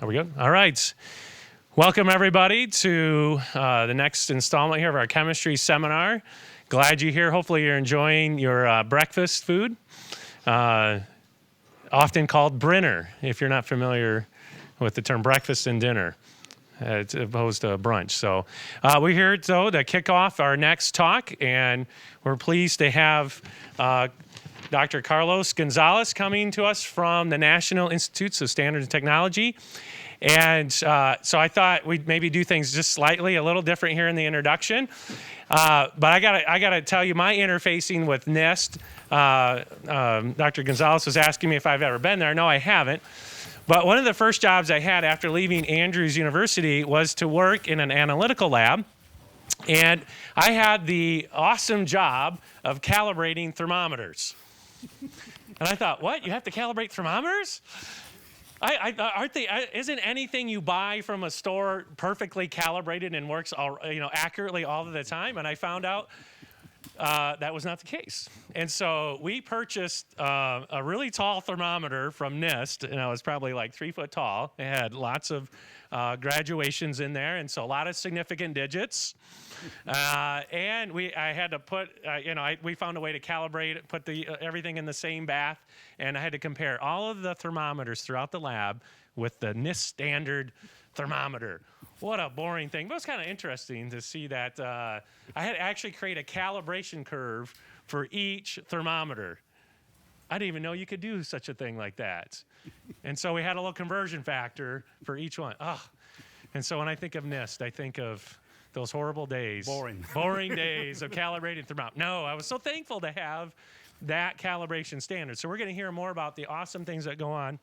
Are we good? All right. Welcome, everybody, to the next installment here of our chemistry seminar. Glad you're here. Hopefully, you're enjoying your breakfast food, often called Brinner, if you're not familiar with the term breakfast and dinner, as opposed to brunch. So we're here, though, to kick off our next talk, and we're pleased to have Dr. Carlos Gonzalez coming to us from the National Institutes of Standards and Technology. And so I thought we'd maybe do things just slightly a little different here in the introduction. But I gotta tell you, my interfacing with NIST, Dr. Gonzalez was asking me if I've ever been there. No, I haven't. But one of the first jobs I had after leaving Andrews University was to work in an analytical lab. And I had the awesome job of calibrating thermometers. And I thought, what? You have to calibrate thermometers? Aren't they? Isn't anything you buy from a store perfectly calibrated and works accurately all of the time? And I found out that was not the case. And so we purchased a really tall thermometer from NIST, and it was probably like 3 foot tall. It had lots of graduations in there, and so a lot of significant digits. And I had to put, we found a way to calibrate it, put everything in the same bath, and I had to compare all of the thermometers throughout the lab with the NIST standard thermometer. What a boring thing. But it was kind of interesting to see that I had to actually create a calibration curve for each thermometer. I didn't even know you could do such a thing like that. And so we had a little conversion factor for each one. And so when I think of NIST, I think of those horrible days. Boring days of calibrating thermometer. No, I was so thankful to have that calibration standard. So we're going to hear more about the awesome things that go on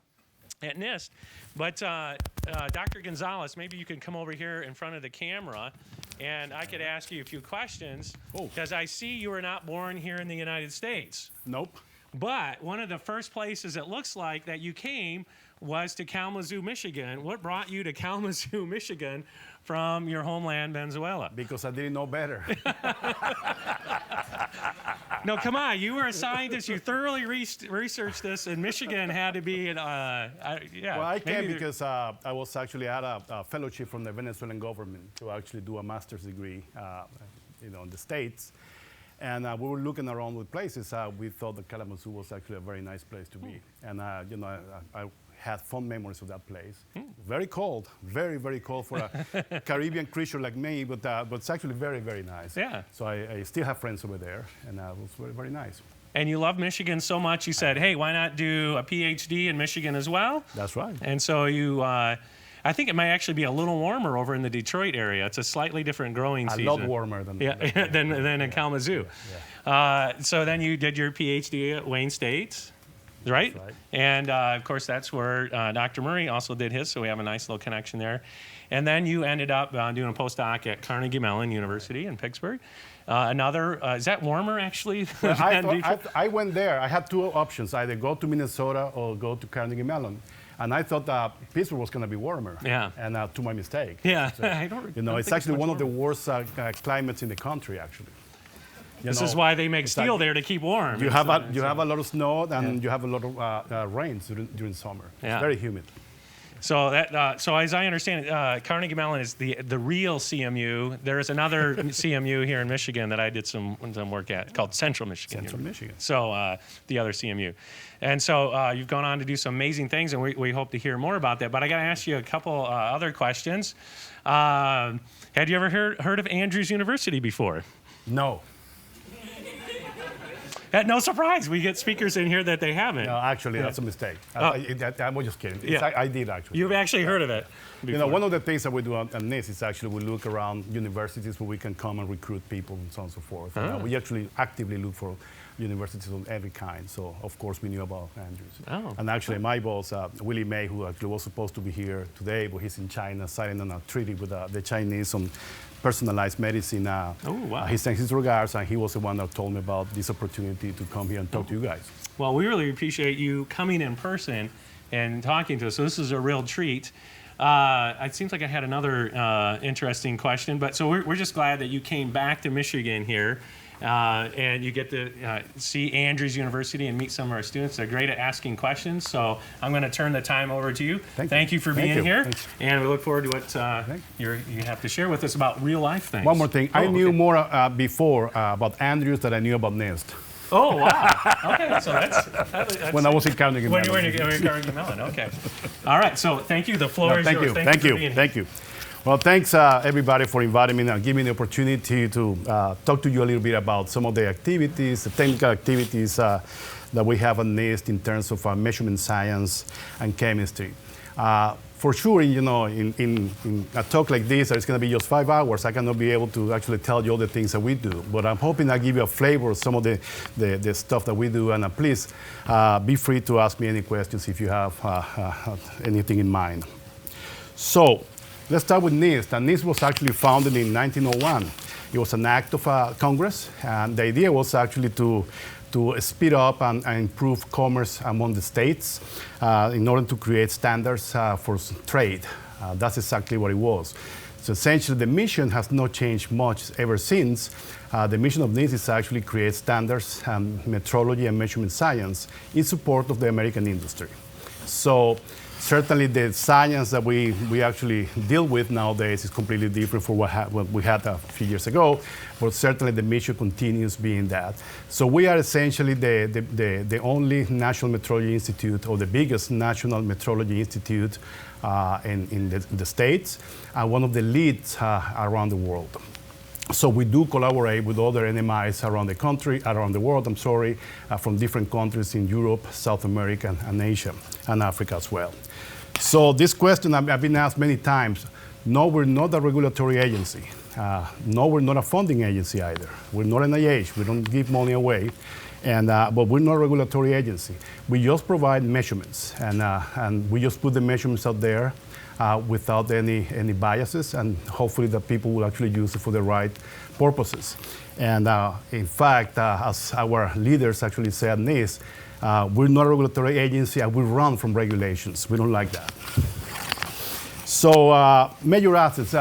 at NIST. But Dr. Gonzalez, maybe you can come over here in front of the camera, and I could ask you a few questions. Because I see you were not born here in the United States. Nope. But one of the first places it looks like that you came was to Kalamazoo, Michigan. What brought you to Kalamazoo, Michigan from your homeland, Venezuela? Because I didn't know better. No, come on. You were a scientist. You thoroughly researched this, and Michigan had to be Well, I came because I was actually at a fellowship from the Venezuelan government to actually do a master's degree, in the States. And we were looking around with places. We thought that Kalamazoo was actually a very nice place to be. And, I had fond memories of that place. Very cold, very, very cold for a Caribbean creature like me, but it's actually very, very nice. Yeah. So I still have friends over there, and it was very, very nice. And you love Michigan so much, you said, hey, why not do a PhD in Michigan as well? That's right. And so you, I think it might actually be a little warmer over in the Detroit area. It's a slightly different growing season. A lot warmer than than in Kalamazoo. Yeah. So then you did your PhD at Wayne State. Right? That's right. And, of course, that's where Dr. Murray also did his, so we have a nice little connection there. And then you ended up doing a postdoc at Carnegie Mellon University in Pittsburgh. Is that warmer, actually? I went there. I had two options, either go to Minnesota or go to Carnegie Mellon. And I thought Pittsburgh was going to be warmer. Yeah. And to my mistake. Yeah. So, it's actually one of the worst climates in the country, actually. This is why they make steel there to keep warm. You have a lot of snow, and you have a lot of rains during summer. Yeah. It's very humid. So so as I understand it, Carnegie Mellon is the real CMU. There is another CMU here in Michigan that I did some work at called Central Michigan. Central Michigan. So the other CMU. And so you've gone on to do some amazing things, and we hope to hear more about that. But I got to ask you a couple other questions. Had you ever heard of Andrews University before? No. No surprise. We get speakers in here that they haven't. No, actually, that's a mistake. I was just kidding. Yeah. I did, actually. You've actually heard of it before. One of the things that we do at NIST is actually we look around universities where we can come and recruit people and so on and so forth. We actually actively look for universities of every kind. So, of course, we knew about Andrews. And actually, my boss, Willie May, who actually was supposed to be here today, but he's in China, signing on a treaty with the Chinese on personalized medicine. He sends his regards, and he was the one that told me about this opportunity to come here and talk to you guys. Well, we really appreciate you coming in person and talking to us. So this is a real treat. It seems like I had another interesting question, but so we're just glad that you came back to Michigan here. and you get to see Andrews University and meet some of our students. They're great at asking questions. So I'm going to turn the time over to you. Thank you for being here. Thanks. And we look forward to what you have to share with us about real life things. One more thing. I knew more before about Andrews than I knew about NIST. Oh, wow. Okay, so that's when I was in Carnegie Mellon. When you were in Carnegie Mellon, okay. All right, so thank you. The floor is yours. Thank you. Well, thanks everybody for inviting me and giving me the opportunity to talk to you a little bit about some of the activities, the technical activities that we have at NIST in terms of measurement science and chemistry. For sure, in a talk like this, it's going to be just 5 hours. I cannot be able to actually tell you all the things that we do. But I'm hoping I give you a flavor of some of the stuff that we do. And please be free to ask me any questions if you have anything in mind. So let's start with NIST. And NIST was actually founded in 1901. It was an act of Congress. And the idea was actually to speed up and improve commerce among the states in order to create standards for trade. That's exactly what it was. So essentially, the mission has not changed much ever since. The mission of NIST is actually create standards, metrology, and measurement science in support of the American industry. So certainly the science that we actually deal with nowadays is completely different from what we had a few years ago, but certainly the mission continues being that. So we are essentially the only national metrology institute, or the biggest national metrology institute in the States, and one of the leads around the world. So we do collaborate with other NMIs around the world, from different countries in Europe, South America, and Asia, and Africa as well. So this question I've been asked many times. No, we're not a regulatory agency. No, we're not a funding agency either. We're not an NIH. We don't give money away. But we're not a regulatory agency. We just provide measurements, and we just put the measurements out there without any biases, and hopefully that people will actually use it for the right purposes. And in fact, as our leaders actually said, NIST, we're not a regulatory agency, and we run from regulations. We don't like that. So major assets.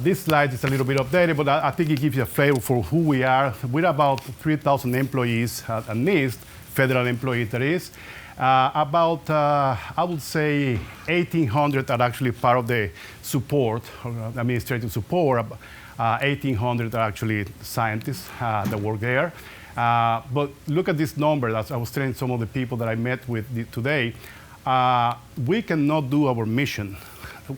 This slide is a little bit updated, but I think it gives you a flavor for who we are. We're about 3,000 employees at NIST, federal employees that is. About, I would say, 1,800 are actually part of the support, administrative support. 1,800 are actually scientists that work there. But look at this number. As I was telling some of the people that I met with today, we cannot do our mission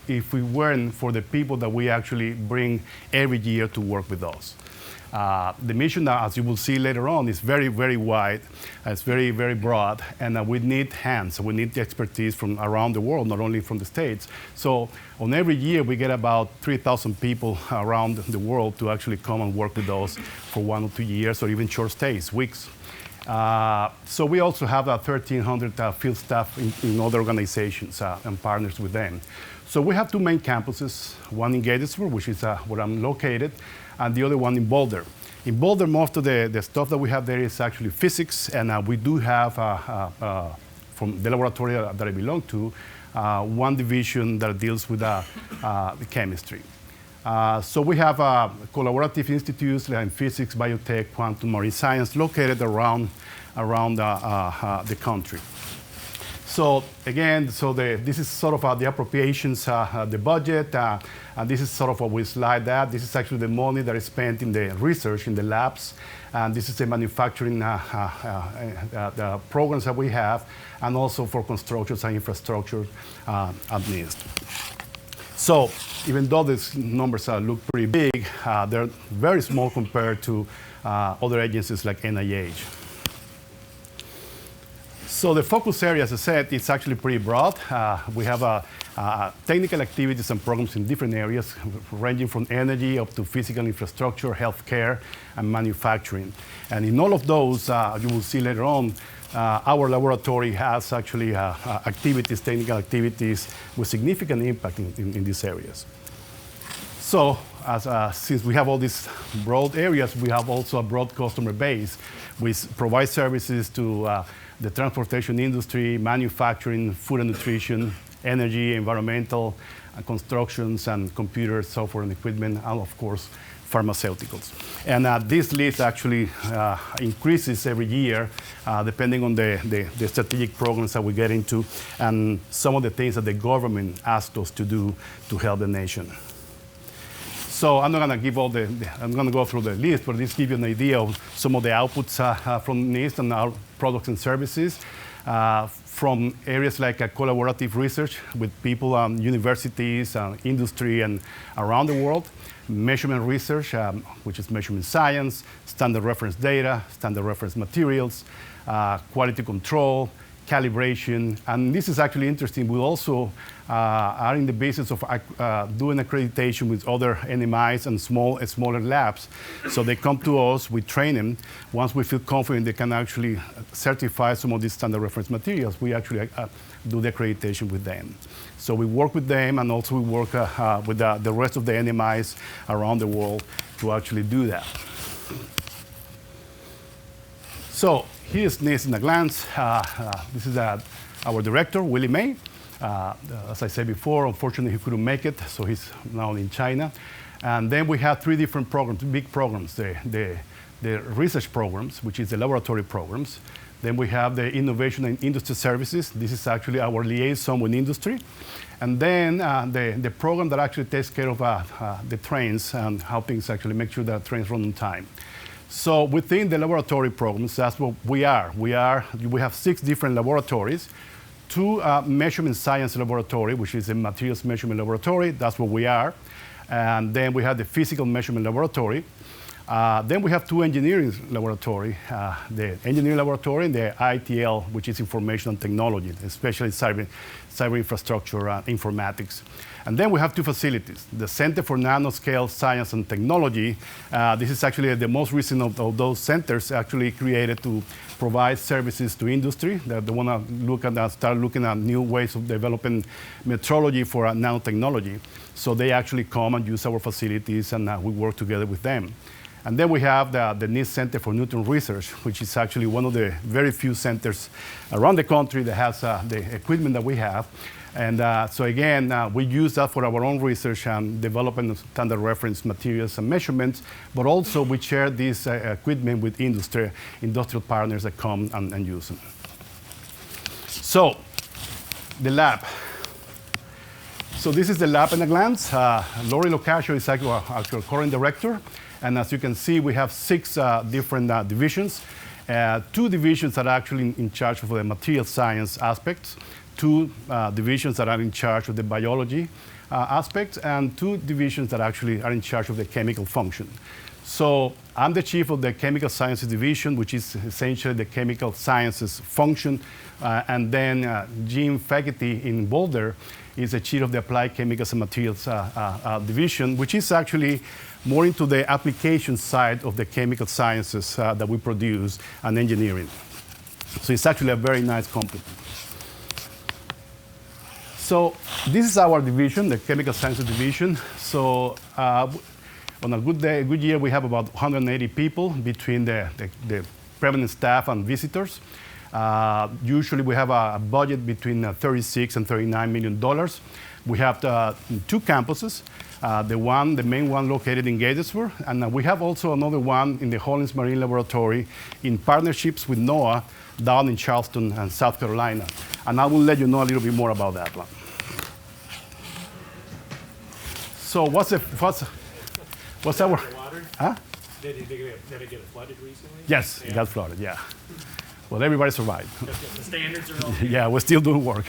if we weren't for the people that we actually bring every year to work with us. The mission, as you will see later on, is very, very wide. It's very, very broad, and we need hands. We need the expertise from around the world, not only from the States. So on every year, we get about 3,000 people around the world to actually come and work with us for 1 or 2 years, or even short stays, weeks. So we also have 1,300 field staff in other organizations and partners with them. So we have 2 main campuses, one in Gettysburg, which is where I'm located, and the other one in Boulder. In Boulder, most of the stuff that we have there is actually physics, and we do have, from the laboratory that I belong to, one division that deals with the chemistry. So we have collaborative institutes like in physics, biotech, quantum, marine science located around the country. So again, this is sort of the appropriations, the budget, and this is sort of what we slide that. This is actually the money that is spent in the research in the labs, and this is the manufacturing the programs that we have, and also for construction and infrastructure at NIST. So even though these numbers look pretty big, they're very small compared to other agencies like NIH. So the focus area, as I said, it's actually pretty broad. We have technical activities and programs in different areas, ranging from energy up to physical infrastructure, healthcare, and manufacturing. And in all of those, you will see later on, our laboratory has actually activities, technical activities with significant impact in these areas. So since we have all these broad areas, we have also a broad customer base. We provide services to the transportation industry, manufacturing, food and nutrition, energy, environmental, constructions, and computer, software, and equipment, and of course, pharmaceuticals. And this list actually increases every year depending on the strategic programs that we get into and some of the things that the government asked us to do to help the nation. So I'm not going to give all I'm going to go through the list, but just give you an idea of some of the outputs from NIST and our products and services. From areas like collaborative research with people, universities, industry, and around the world. Measurement research, which is measurement science, standard reference data, standard reference materials, quality control, calibration. And this is actually interesting. We also are in the basis of doing accreditation with other NMIs and smaller labs. So they come to us, we train them. Once we feel confident they can actually certify some of these standard reference materials, we actually do the accreditation with them. So we work with them, and also we work with the rest of the NMIs around the world to actually do that. So here's NIST in a glance. This is our director, Willie May. As I said before, unfortunately, he couldn't make it, so he's now in China. And then we have 3 different programs, big programs. The research programs, which is the laboratory programs. Then we have the innovation and industry services. This is actually our liaison with industry. And then the program that actually takes care of the trains and helping us actually make sure that trains run on time. So within the laboratory programs, that's what we are. We have 6 different laboratories. 2 measurement science laboratory, which is a materials measurement laboratory. That's what we are. And then we have the physical measurement laboratory. Then we have 2 engineering laboratory, the engineering laboratory and the ITL, which is information and technology, especially cyber infrastructure, informatics. And then we have 2 facilities, the Center for Nanoscale Science and Technology. This is actually the most recent of those centers actually created to provide services to industry that they want to start looking at new ways of developing metrology for nanotechnology. So they actually come and use our facilities, and we work together with them. And then we have the NIST Center for Neutron Research, which is actually one of the very few centers around the country that has the equipment that we have. And so again, we use that for our own research and developing standard reference materials and measurements, but also we share this equipment with industrial partners that come and use them. So, the lab. So this is the lab in a glance. Lori Locascio is our current director. And as you can see, we have 6 different divisions. 2 divisions that are actually in charge of the material science aspects, 2 divisions that are in charge of the biology aspects, and 2 divisions that actually are in charge of the chemical function. So I'm the chief of the chemical sciences division, which is essentially the chemical sciences function. And then Jim Faculty in Boulder is the chief of the applied chemicals and materials division, which is actually more into the application side of the chemical sciences that we produce and engineering. So it's actually a very nice complement. So this is our division, the chemical sciences division. So on a good year, we have about 180 people between the permanent staff and visitors. Usually we have a budget between $36 and $39 million. We have 2 campuses. The main one located in Gettysburg, and we have also another one in the Hollins Marine Laboratory in partnerships with NOAA down in Charleston and South Carolina. And I will let you know a little bit more about that one. So what's our? Huh? Did it get flooded recently? Yes, it got flooded. Yeah. Well, everybody survived. The standards are all. Yeah, we're still doing work.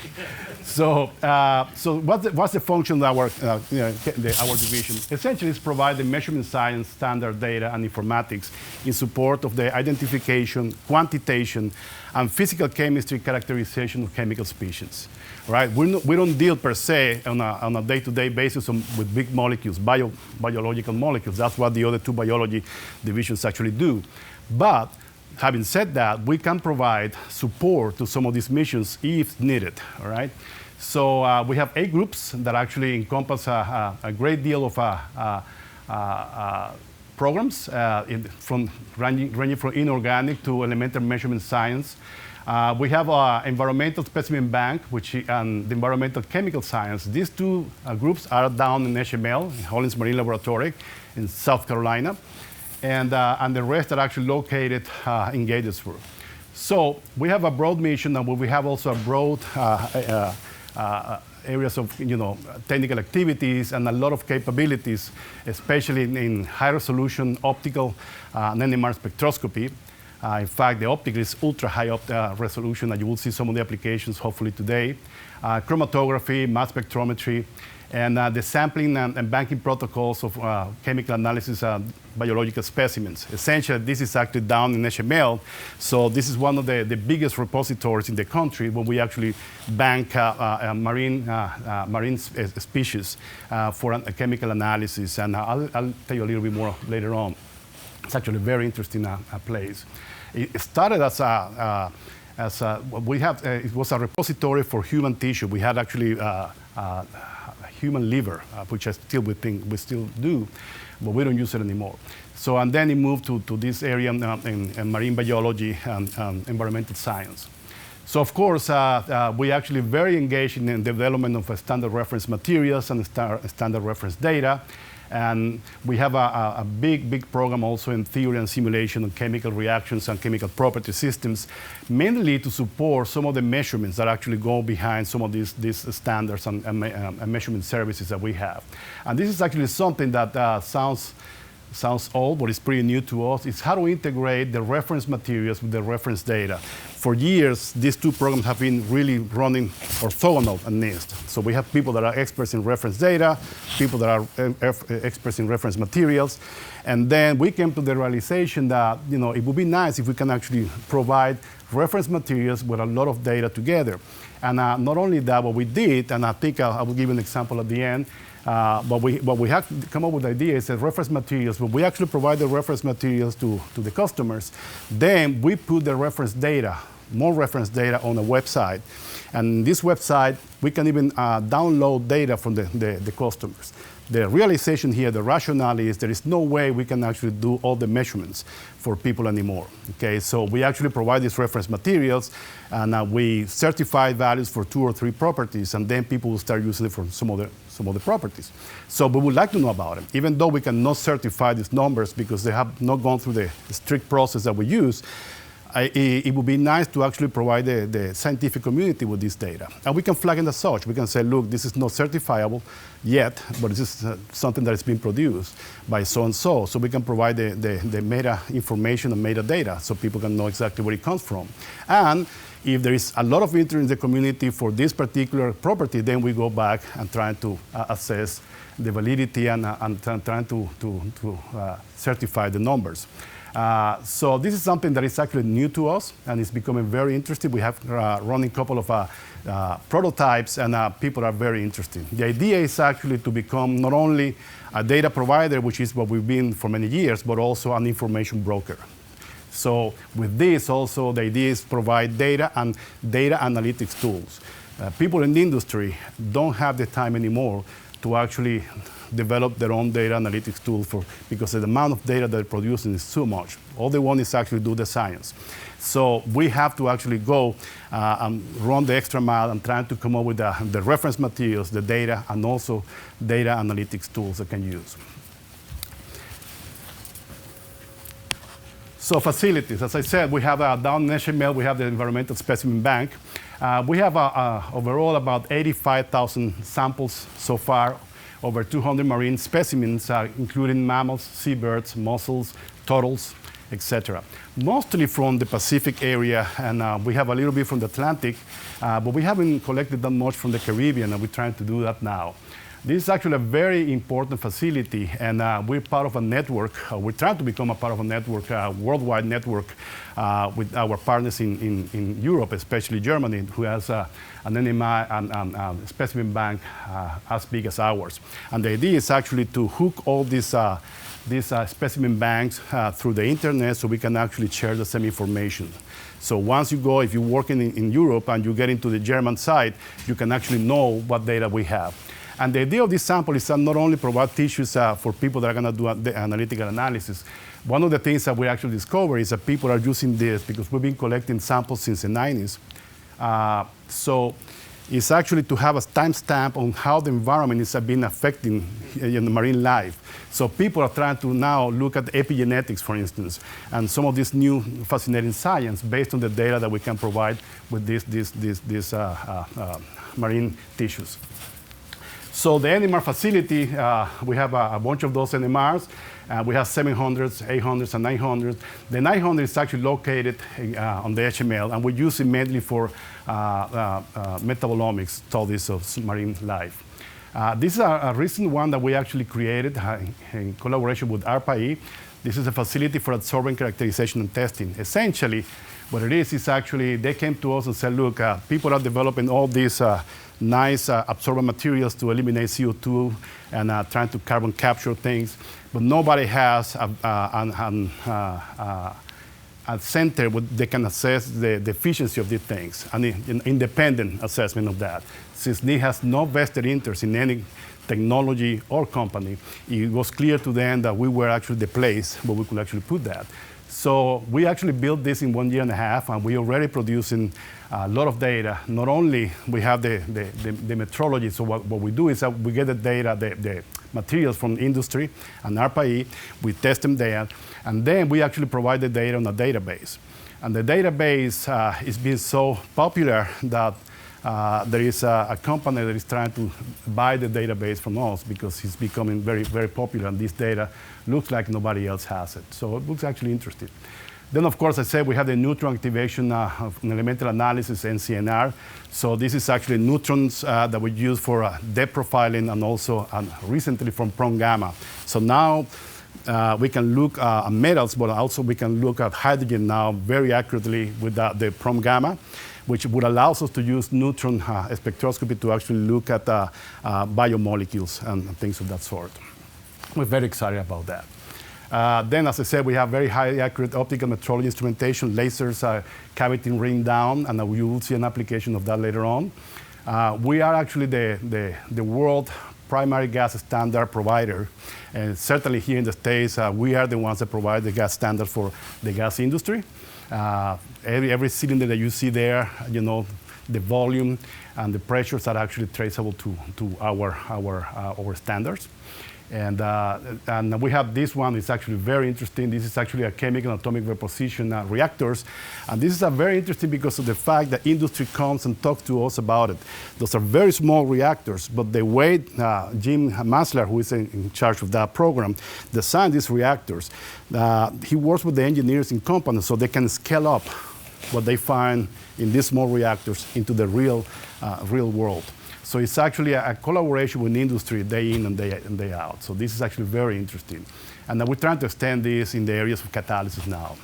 So what's the function of our division? Essentially, it's provide the measurement science, standard data, and informatics in support of the identification, quantitation, and physical chemistry characterization of chemical species. Right? We don't deal per se on a day-to-day basis with big molecules, biological molecules. That's what the other 2 biology divisions actually do. But having said that, we can provide support to some of these missions if needed, all right? So we have 8 groups that actually encompass a great deal of programs ranging from inorganic to elementary measurement science. We have an environmental specimen bank, and the environmental chemical science. These two groups are down in HML, in Hollins Marine Laboratory in South Carolina, and the rest are actually located in Gatesburg. So we have a broad mission, and we have also a broad areas of technical activities and a lot of capabilities, especially in high-resolution optical NMR spectroscopy. In fact, the optical is ultra-high resolution, and you will see some of the applications hopefully today. Chromatography, mass spectrometry, and the sampling and banking protocols of chemical analysis biological specimens. Essentially, this is actually down in HML, so this is one of the biggest repositories in the country where we actually bank marine species for a chemical analysis, and I'll tell you a little bit more later on. It's actually a very interesting place. It started as it was a repository for human tissue. We had actually human liver, which we still do, but we don't use it anymore. So, and then it moved to this area in marine biology and environmental science. So, of course, we actually very engaged in the development of standard reference materials and standard reference data. And we have a big program also in theory and simulation on chemical reactions and chemical property systems, mainly to support some of the measurements that actually go behind some of these standards and measurement services that we have. And this is actually something that sounds old, but it's pretty new to us. It's how to integrate the reference materials with the reference data. For years, these two programs have been really running orthogonal and NIST. So we have people that are experts in reference data, people that are experts in reference materials, and then we came to the realization that it would be nice if we can actually provide reference materials with a lot of data together. And not only that, what we did, and I think I will give you an example at the end. But we have to come up with the idea is that reference materials, when we actually provide the reference materials to the customers, then we put the reference data, more reference data on a website. And this website, we can even download data from the customers. The realization here, the rationale is there is no way we can actually do all the measurements for people anymore. Okay, so we actually provide these reference materials, and we certify values for 2 or 3 properties, and then people will start using it for some of the properties. So we would like to know about them, even though we cannot certify these numbers because they have not gone through the strict process that we use. It would be nice to actually provide the scientific community with this data. And we can flag it as such. We can say, look, this is not certifiable yet, but this is something that is being produced by so-and-so. So we can provide the meta information and metadata so people can know exactly where it comes from. And if there is a lot of interest in the community for this particular property, then we go back and try to assess the validity and trying to certify the numbers. So this is something that is actually new to us, and it's becoming very interesting. We have running a couple of prototypes, and people are very interested. The idea is actually to become not only a data provider, which is what we've been for many years, but also an information broker. So with this also, the idea is to provide data and data analytics tools. People in the industry don't have the time anymore to actually develop their own data analytics tool because the amount of data they're producing is too much. All they want is actually do the science. So we have to actually go and run the extra mile and try to come up with the reference materials, the data, and also data analytics tools they can use. So facilities, as I said, we have down in HML, we have the environmental specimen bank. We have overall about 85,000 samples so far, over 200 marine specimens, including mammals, seabirds, mussels, turtles, etc. Mostly from the Pacific area, and we have a little bit from the Atlantic, but we haven't collected that much from the Caribbean, and we're trying to do that now. This is actually a very important facility, and we're part of a network. We're trying to become a part of a network, a worldwide network with our partners in Europe, especially Germany, who has an NMI and specimen bank as big as ours. And the idea is actually to hook all these specimen banks through the internet so we can actually share the same information. So once you go, if you're working in Europe and you get into the German site, you can actually know what data we have. And the idea of this sample is to not only provide tissues for people that are going to do the analytical analysis. One of the things that we actually discovered is that people are using this because we've been collecting samples since the 90s. So it's actually to have a timestamp on how the environment is been affecting marine life. So people are trying to now look at epigenetics, for instance, and some of this new fascinating science based on the data that we can provide with these marine tissues. So the NMR facility, we have a bunch of those NMRs. We have 700s, 800s, and 900s. The 900 is actually located on the HML, and we use it mainly for metabolomics studies of marine life. This is a recent one that we actually created in collaboration with ARPA-E. This is a facility for absorbent characterization and testing. Essentially, what it is actually they came to us and said, look, people are developing all these nice absorbent materials to eliminate CO2 and trying to carbon capture things, but nobody has a center where they can assess the efficiency of these things, an independent assessment of that. Since NIH has no vested interest in any technology or company, it was clear to them that we were actually the place where we could actually put that. So we actually built this in 1.5 years, and we're already producing a lot of data. Not only we have the metrology, so what we do is that we get the data, the materials from industry and ARPA-E, we test them there, and then we actually provide the data on a database. And the database is being so popular that there is a company that is trying to buy the database from us because it's becoming very, very popular, and this data looks like nobody else has it. So it looks actually interesting. Then, of course, I said we have the neutron activation of elemental analysis, NCNR. So this is actually neutrons that we use for depth profiling and also recently from PROM gamma. So now we can look at metals, but also we can look at hydrogen now very accurately with the PROM gamma, which would allow us to use neutron spectroscopy to actually look at biomolecules and things of that sort. We're very excited about that. Then, as I said, we have very highly accurate optical metrology instrumentation, lasers, cavity ring down, and we will see an application of that later on. We are actually the world primary gas standard provider, and certainly here in the States, we are the ones that provide the gas standard for the gas industry. Every cylinder that you see there, you know, the volume and the pressures are actually traceable to our standards. And we have this one. It's actually very interesting. This is actually a chemical and atomic reposition reactors. And this is very interesting because of the fact that industry comes and talks to us about it. Those are very small reactors, but the way Jim Masler, who is in charge of that program, designed these reactors, he works with the engineers in companies so they can scale up what they find in these small reactors into the real world. So it's actually a collaboration with industry day in and day out. So this is actually very interesting. And we're trying to extend this in the areas of catalysis now.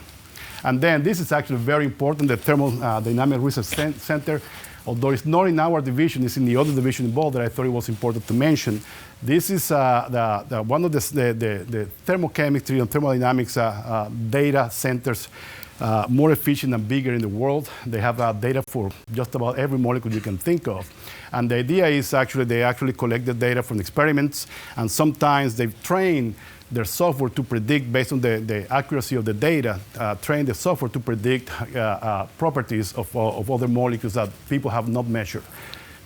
And then this is actually very important, the Thermodynamic Research Center. Although it's not in our division, it's in the other division involved that I thought it was important to mention. This is one of the thermochemistry and thermodynamics data centers more efficient and bigger in the world. They have data for just about every molecule you can think of. And the idea is actually they actually collect the data from experiments, and sometimes they've trained their software to predict, based on the accuracy of the data, train the software to predict properties of other molecules that people have not measured.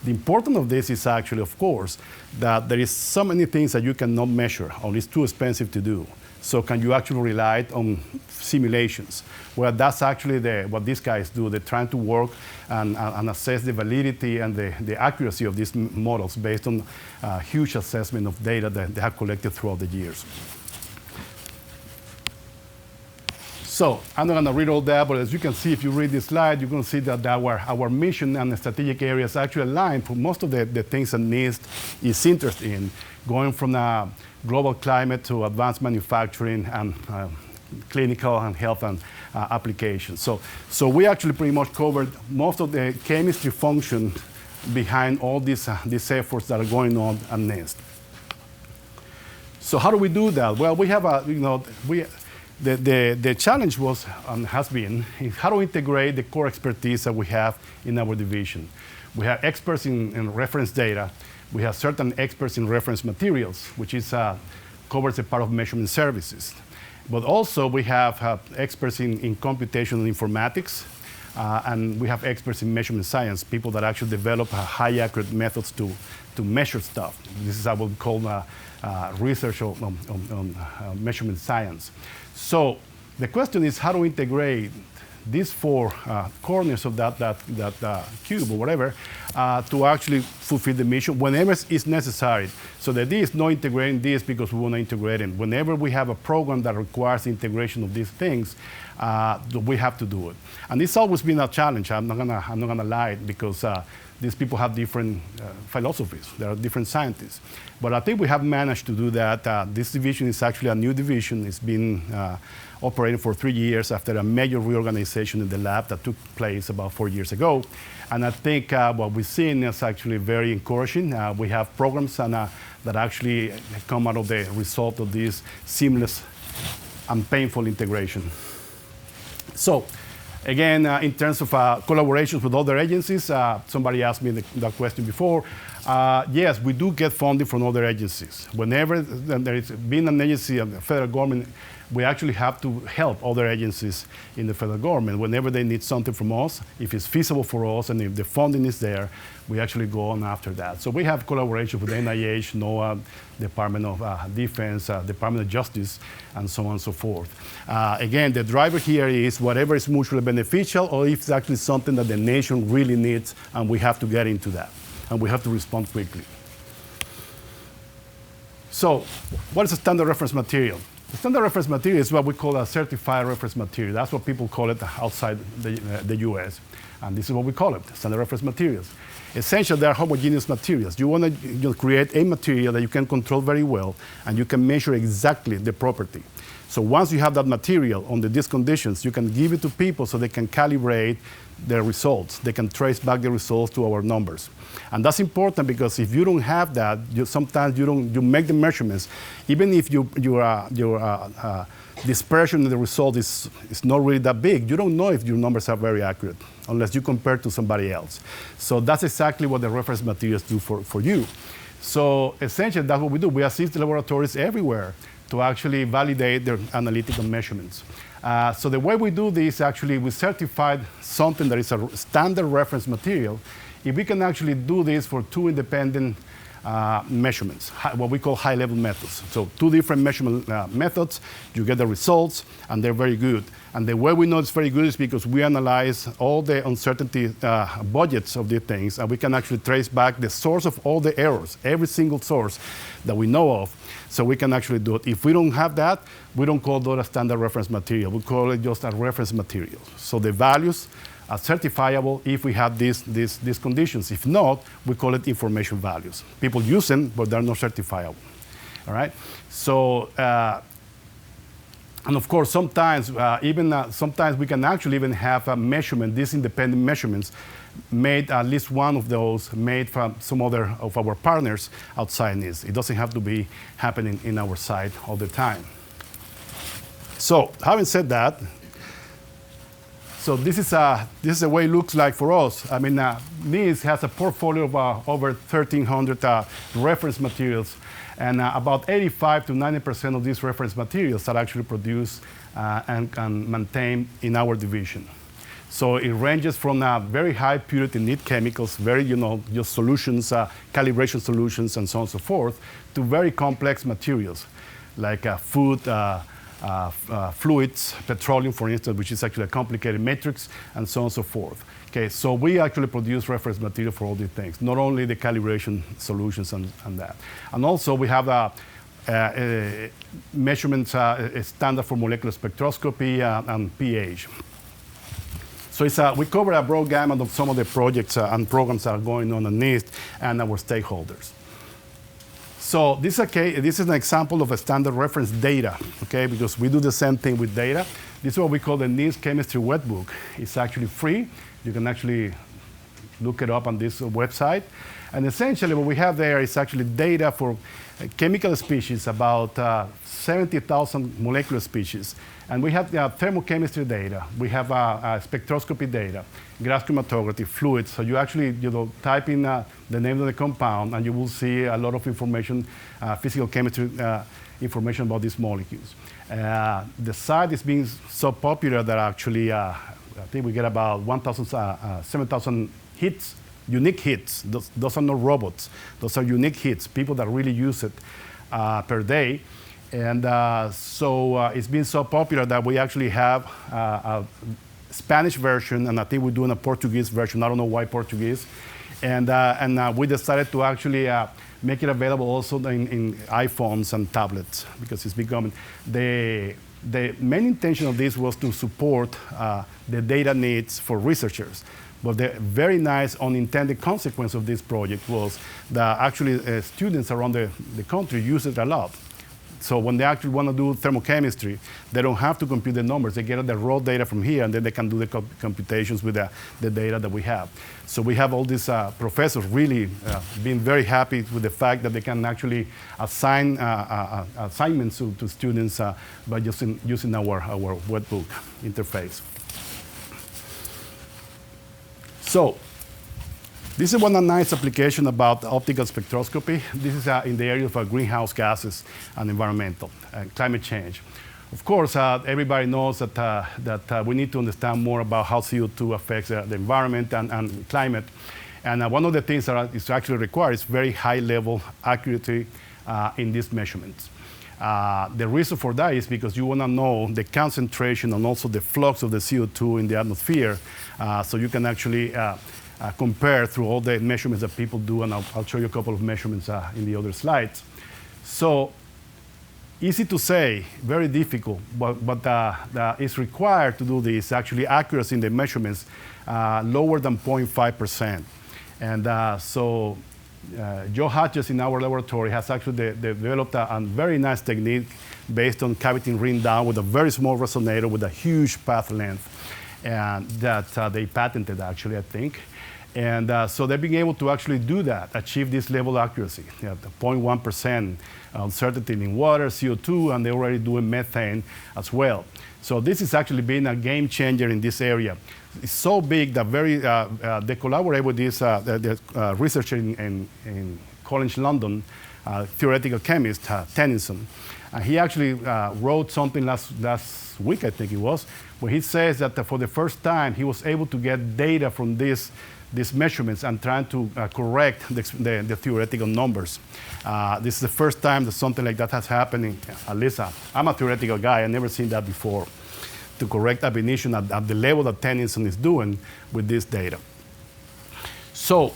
The importance of this is actually, of course, that there is so many things that you cannot measure, or it's too expensive to do. So can you actually rely on simulations? Well, that's actually what these guys do. They're trying to work and assess the validity and the accuracy of these models based on huge assessment of data that they have collected throughout the years. So I'm not going to read all that, but as you can see, if you read this slide, you're going to see that our mission and the strategic areas actually align for most of the things that NIST is interested in, going from global climate to advanced manufacturing and clinical and health and applications. So we actually pretty much covered most of the chemistry function behind all these efforts that are going on at NIST. So how do we do that? Well, we have the challenge was and has been how to integrate the core expertise that we have in our division. We have experts in reference data. We have certain experts in reference materials, which is covers a part of measurement services. But also we have experts in computational informatics, and we have experts in measurement science, people that actually develop high accurate methods to measure stuff. This is what we call research on measurement science. So the question is, how do we integrate these four corners of that cube or whatever to actually fulfill the mission whenever it's necessary. So the idea is not integrating this because we want to integrate it. Whenever we have a program that requires integration of these things, we have to do it. And it's always been a challenge. I'm not gonna lie, because these people have different philosophies. There are different scientists. But I think we have managed to do that. This division is actually a new division. It's been operating for 3 years after a major reorganization in the lab that took place about 4 years ago. And I think what we've seen is actually very encouraging. We have programs that actually come out of the result of this seamless and painful integration. So, again, in terms of collaborations with other agencies, somebody asked me that question before. Yes, we do get funding from other agencies. Whenever there is been an agency of the federal government, we actually have to help other agencies in the federal government. Whenever they need something from us, if it's feasible for us and if the funding is there, we actually go on after that. So we have collaboration with NIH, NOAA, Department of Defense, Department of Justice, and so on and so forth. Again, the driver here is whatever is mutually beneficial, or if it's actually something that the nation really needs, and we have to get into that, and we have to respond quickly. So what is a standard reference material? The standard reference material is what we call a certified reference material. That's what people call it outside the US. And this is what we call it, standard reference materials. Essentially, they are homogeneous materials. You want to create a material that you can control very well, and you can measure exactly the property. So once you have that material under these conditions, you can give it to people so they can calibrate their results. They can trace back the results to our numbers. And that's important because if you don't have that, sometimes you make the measurements. Even if your dispersion in the result is not really that big, you don't know if your numbers are very accurate unless you compare to somebody else. So that's exactly what the reference materials do for you. So essentially, that's what we do. We assist the laboratories everywhere to actually validate their analytical measurements. So the way we do this, actually, we certified something that is a standard reference material. If we can actually do this for two independent measurements, what we call high-level methods. So two different measurement methods, you get the results, and they're very good. And the way we know it's very good is because we analyze all the uncertainty budgets of the things, and we can actually trace back the source of all the errors, every single source that we know of, so we can actually do it. If we don't have that, we don't call that a standard reference material. We call it just a reference material. So the values are certifiable if we have these conditions. If not, we call it information values. People use them, but they're not certifiable. All right? So, and of course, sometimes sometimes we can actually even have a measurement, these independent measurements, made at least one of those made from some other of our partners outside NIST. It doesn't have to be happening in our site all the time. So, having said that, so this is the way it looks like for us. I mean, NIST has a portfolio of over 1,300 reference materials, and about 85 to 90% of these reference materials are actually produced and maintained in our division. So it ranges from very high purity neat chemicals, very, just solutions, calibration solutions, and so on and so forth, to very complex materials like food, fluids, petroleum, for instance, which is actually a complicated matrix, and so on and so forth. Okay, so we actually produce reference material for all these things, not only the calibration solutions and that. And also we have measurements standard for molecular spectroscopy and pH. So we cover a broad gamut of some of the projects and programs that are going on at NIST and our stakeholders. So this is an example of a standard reference data, okay, because we do the same thing with data. This is what we call the NIST Chemistry Webbook. It's actually free. You can actually look it up on this website. And essentially what we have there is actually data for chemical species, about 70,000 molecular species. And we have thermochemistry data. We have spectroscopy data, gas chromatography, fluids. So you actually type in the name of the compound, and you will see a lot of information, physical chemistry information about these molecules. The site is being so popular that actually I think we get about 7,000 hits, unique hits. Those are not robots. Those are unique hits, people that really use it per day. And so it's been so popular that we actually have a Spanish version, and I think we're doing a Portuguese version. I don't know why Portuguese. And we decided to actually make it available also in iPhones and tablets, because it's becoming the main intention of this was to support the data needs for researchers. But the very nice unintended consequence of this project was that actually students around the country use it a lot. So when they actually want to do thermochemistry, they don't have to compute the numbers. They get the raw data from here, and then they can do the computations with the data that we have. So we have all these professors really being very happy with the fact that they can actually assign assignments to students by using our webbook interface. So this is one nice application about optical spectroscopy. This is in the area of greenhouse gases and environmental climate change. Of course, everybody knows that we need to understand more about how CO2 affects the environment and climate. And one of the things that is actually required is very high-level accuracy in these measurements. The reason for that is because you want to know the concentration and also the flux of the CO2 in the atmosphere, so you can actually compare through all the measurements that people do, and I'll show you a couple of measurements in the other slides. So easy to say, very difficult, but it's required to do this, actually accuracy in the measurements lower than 0.5%. And so Joe Hodges in our laboratory has actually developed a very nice technique based on cavity ring down with a very small resonator with a huge path length, and that they patented actually, I think. And so they've been able to actually do that, achieve this level of accuracy, the 0.1% uncertainty in water, CO2, and they're already doing methane as well. So this has actually been a game changer in this area. It's so big that they collaborate with this researcher in College London, theoretical chemist, Tennyson. He actually wrote something last week, I think it was, where he says that for the first time he was able to get data from these measurements and trying to correct the theoretical numbers. This is the first time that something like that has happened. At least I'm a theoretical guy. I've never seen that before, to correct ab initio at the level that Tennyson is doing with this data. So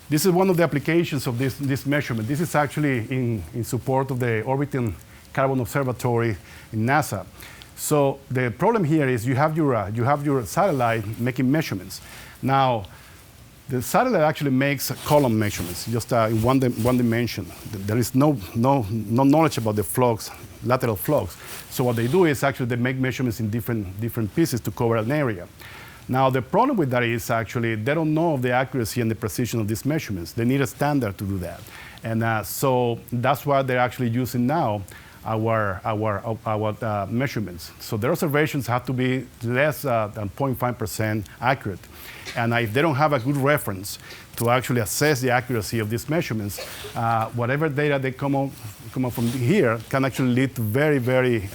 this is one of the applications of this measurement. This is actually in support of the Orbiting Carbon Observatory in NASA. So the problem here is you have your satellite making measurements. Now, the satellite actually makes column measurements, just in one dimension. There is no knowledge about the flux, lateral flux. So what they do is actually they make measurements in different pieces to cover an area. Now, the problem with that is actually they don't know the accuracy and the precision of these measurements. They need a standard to do that. And so that's why they're actually using now our measurements. So the observations have to be less than 0.5% accurate. And if they don't have a good reference to actually assess the accuracy of these measurements, whatever data they come up from here can actually lead to very, very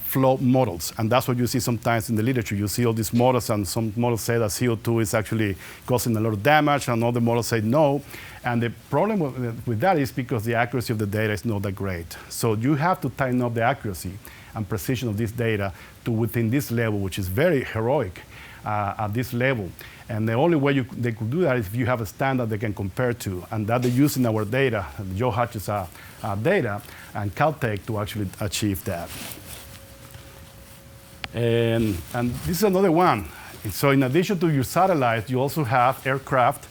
flawed models. And that's what you see sometimes in the literature. You see all these models, and some models say that CO2 is actually causing a lot of damage, and other models say no. And the problem with that is because the accuracy of the data is not that great. So you have to tighten up the accuracy and precision of this data to within this level, which is very heroic at this level. And the only way they could do that is if you have a standard they can compare to, and that they're using our data, Joe Hodges' data, and Caltech to actually achieve that. And this is another one. So in addition to your satellites, you also have aircraft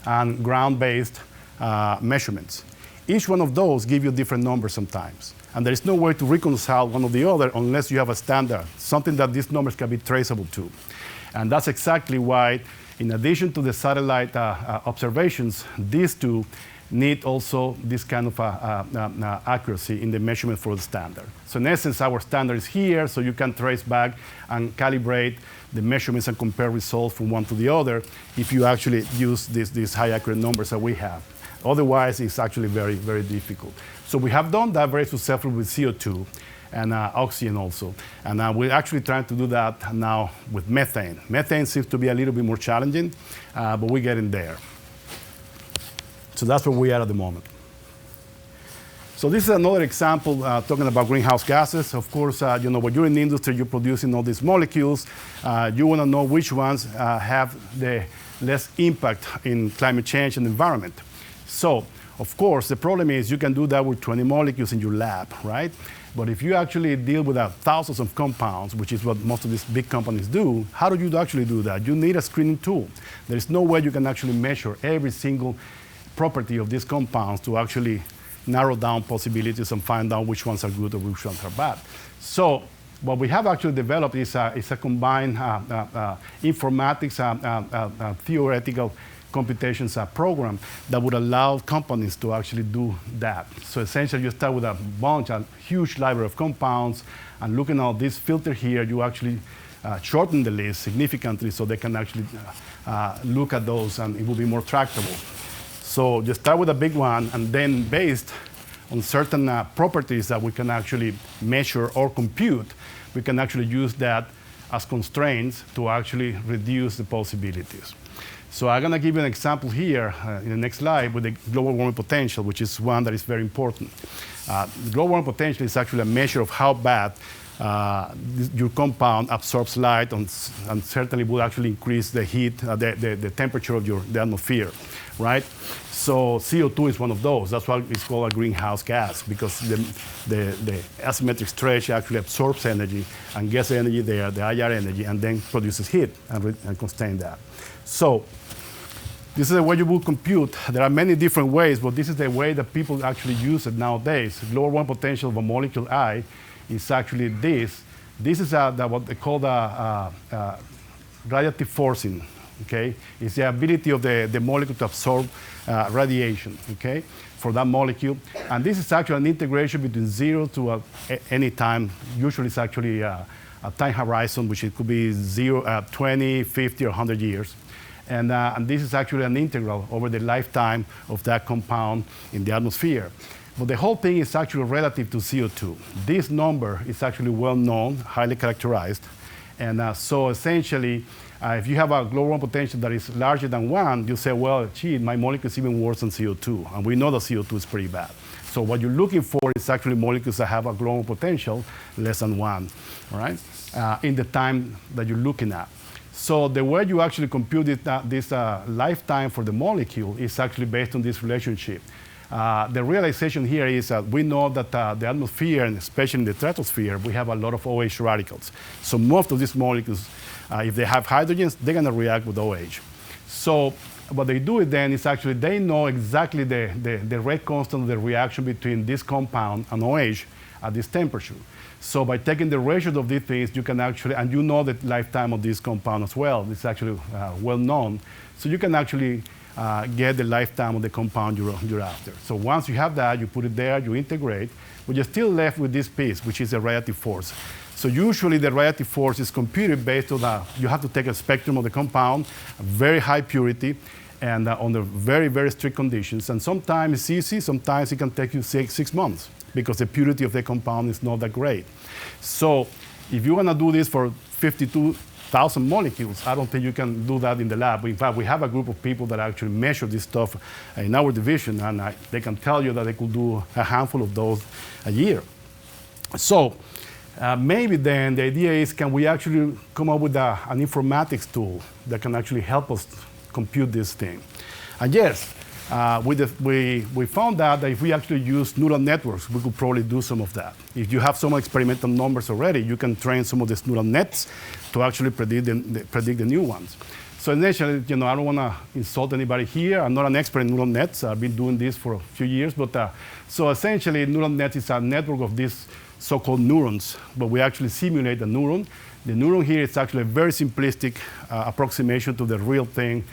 and ground-based measurements. Each one of those give you different numbers sometimes. And there is no way to reconcile one or the other unless you have a standard, something that these numbers can be traceable to. And that's exactly why In addition to the satellite observations, these two need also this kind of accuracy in the measurement for the standard. So in essence, our standard is here, so you can trace back and calibrate the measurements and compare results from one to the other if you actually use these high accurate numbers that we have. Otherwise, it's actually very, very difficult. So we have done that very successfully with CO2 and oxygen also. And we're actually trying to do that now with methane. Methane seems to be a little bit more challenging, but we're getting there. So that's where we are at the moment. So this is another example talking about greenhouse gases. Of course, when you're in the industry, you're producing all these molecules. You want to know which ones have the less impact in climate change and environment. So, of course, the problem is you can do that with 20 molecules in your lab, right? But if you actually deal with thousands of compounds, which is what most of these big companies do, how do you actually do that? You need a screening tool. There is no way you can actually measure every single property of these compounds to actually narrow down possibilities and find out which ones are good or which ones are bad. So what we have actually developed is a combined informatics theoretical computations program that would allow companies to actually do that. So essentially, you start with a huge library of compounds, and looking at this filter here, you actually shorten the list significantly so they can actually look at those, and it will be more tractable. So you start with a big one, and then based on certain properties that we can actually measure or compute, we can actually use that as constraints to actually reduce the possibilities. So I'm going to give you an example here in the next slide with the global warming potential, which is one that is very important. The global warming potential is actually a measure of how bad your compound absorbs light and certainly will actually increase the heat, the temperature of the atmosphere, right? So CO2 is one of those. That's why it's called a greenhouse gas, because the asymmetric stretch actually absorbs energy and gets energy there, the IR energy, and then produces heat and constrain that. So this is the way you will compute. There are many different ways, but this is the way that people actually use it nowadays. Global warming potential of a molecule I is actually this. This is what they call the radiative forcing. Okay, it's the ability of the molecule to absorb radiation. Okay, for that molecule, and this is actually an integration between 0 to any time. Usually, it's actually a time horizon, which it could be 0, 20, 50, or 100 years. And this is actually an integral over the lifetime of that compound in the atmosphere. But the whole thing is actually relative to CO2. This number is actually well known, highly characterized. And so essentially, if you have a global warming potential that is larger than 1, you say, well, gee, my molecule is even worse than CO2. And we know that CO2 is pretty bad. So what you're looking for is actually molecules that have a global warming potential less than 1, all right, in the time that you're looking at. So the way you actually compute this lifetime for the molecule is actually based on this relationship. The realization here is that we know that the atmosphere, and especially in the stratosphere, we have a lot of OH radicals. So most of these molecules, if they have hydrogens, they're going to react with OH. So what they do then is actually they know exactly the rate constant of the reaction between this compound and OH at this temperature. So by taking the ratios of these things, you can actually, and you know the lifetime of this compound as well. It's actually well known. So you can actually get the lifetime of the compound you're after. So once you have that, you put it there, you integrate, but you're still left with this piece, which is the radiative force. So usually the radiative force is computed based on you have to take a spectrum of the compound, very high purity, and under very, very strict conditions. And sometimes it's easy, sometimes it can take you 6 months, because the purity of the compound is not that great. So if you want to do this for 52,000 molecules, I don't think you can do that in the lab. In fact, we have a group of people that actually measure this stuff in our division, and they can tell you that they could do a handful of those a year. So maybe then the idea is, can we actually come up with an informatics tool that can actually help us compute this thing? And yes, we found out that if we actually use neural networks, we could probably do some of that. If you have some experimental numbers already, you can train some of these neural nets to actually predict the new ones. So initially, I don't want to insult anybody here. I'm not an expert in neural nets. I've been doing this for a few years. But so essentially, neural nets is a network of these so-called neurons, but we actually simulate a neuron. The neuron here is actually a very simplistic approximation to the real thing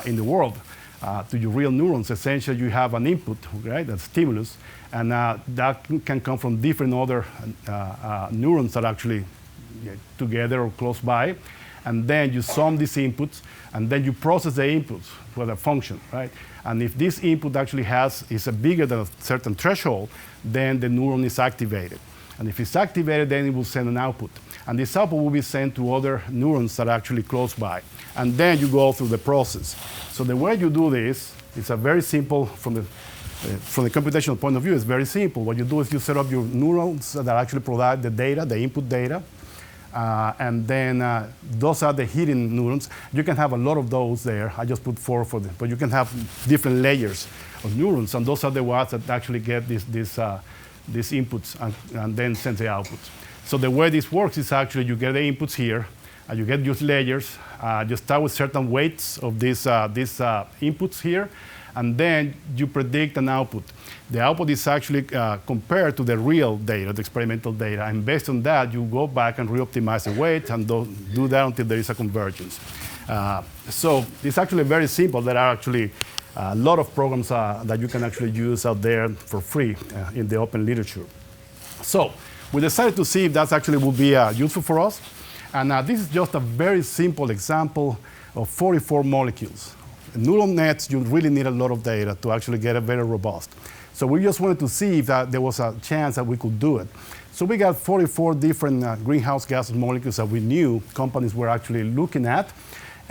in the world. To your real neurons, essentially you have an input, right, a stimulus, and that can come from different other neurons that are actually together or close by, and then you sum these inputs, and then you process the inputs for the function, right? And if this input actually is bigger than a certain threshold, then the neuron is activated. And if it's activated, then it will send an output. And this output will be sent to other neurons that are actually close by. And then you go through the process. So the way you do this, it's a very simple, from the computational point of view, it's very simple. What you do is you set up your neurons that actually provide the data, the input data, and then those are the hidden neurons. You can have a lot of those there. I just put 4 for them, but you can have different layers of neurons, and those are the ones that actually get these inputs and then send the outputs. So the way this works is actually you get the inputs here, and you get these layers. You start with certain weights of these inputs here, and then you predict an output. The output is actually compared to the real data, the experimental data, and based on that, you go back and re-optimize the weight and do that until there is a convergence. So it's actually very simple. There are actually a lot of programs that you can actually use out there for free in the open literature. So we decided to see if that actually would be useful for us. And this is just a very simple example of 44 molecules. Neural nets, you really need a lot of data to actually get it very robust. So we just wanted to see if there was a chance that we could do it. So we got 44 different greenhouse gas molecules that we knew companies were actually looking at.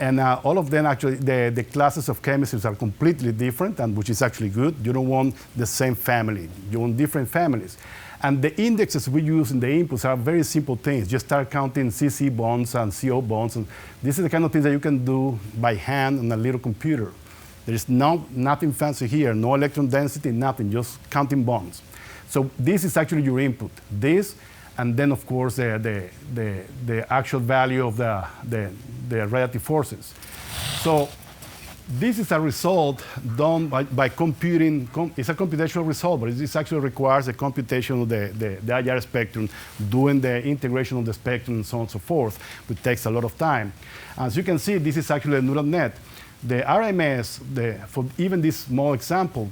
And all of them actually, the classes of chemistries are completely different, and which is actually good. You don't want the same family. You want different families. And the indexes we use in the inputs are very simple things. Just start counting CC bonds and CO bonds. And this is the kind of things that you can do by hand on a little computer. There is nothing fancy here, no electron density, nothing, just counting bonds. So this is actually your input. This, and then of course the actual value of the relative forces. So this is a result done by computing. It's a computational result, but this actually requires a computation of the IR spectrum, doing the integration of the spectrum and so on and so forth, which takes a lot of time. As you can see, this is actually a neural net. The RMS, for even this small example,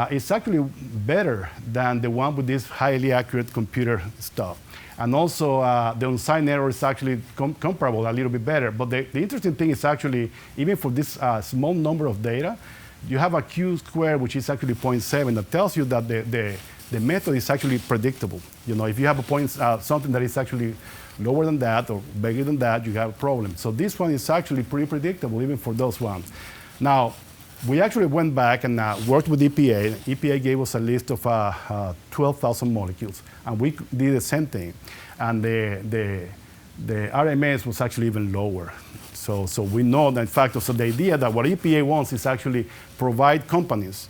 is actually better than the one with this highly accurate computer stuff. And also, the unsigned error is actually comparable, a little bit better. But the interesting thing is actually, even for this small number of data, you have a Q square, which is actually 0.7, that tells you that the method is actually predictable. You know, if you have a point, something that is actually lower than that or bigger than that, you have a problem. So this one is actually pretty predictable, even for those ones. Now, we actually went back and worked with EPA. EPA gave us a list of 12,000 molecules, and we did the same thing. And the RMS was actually even lower. So we know that, in fact, so the idea that what EPA wants is actually provide companies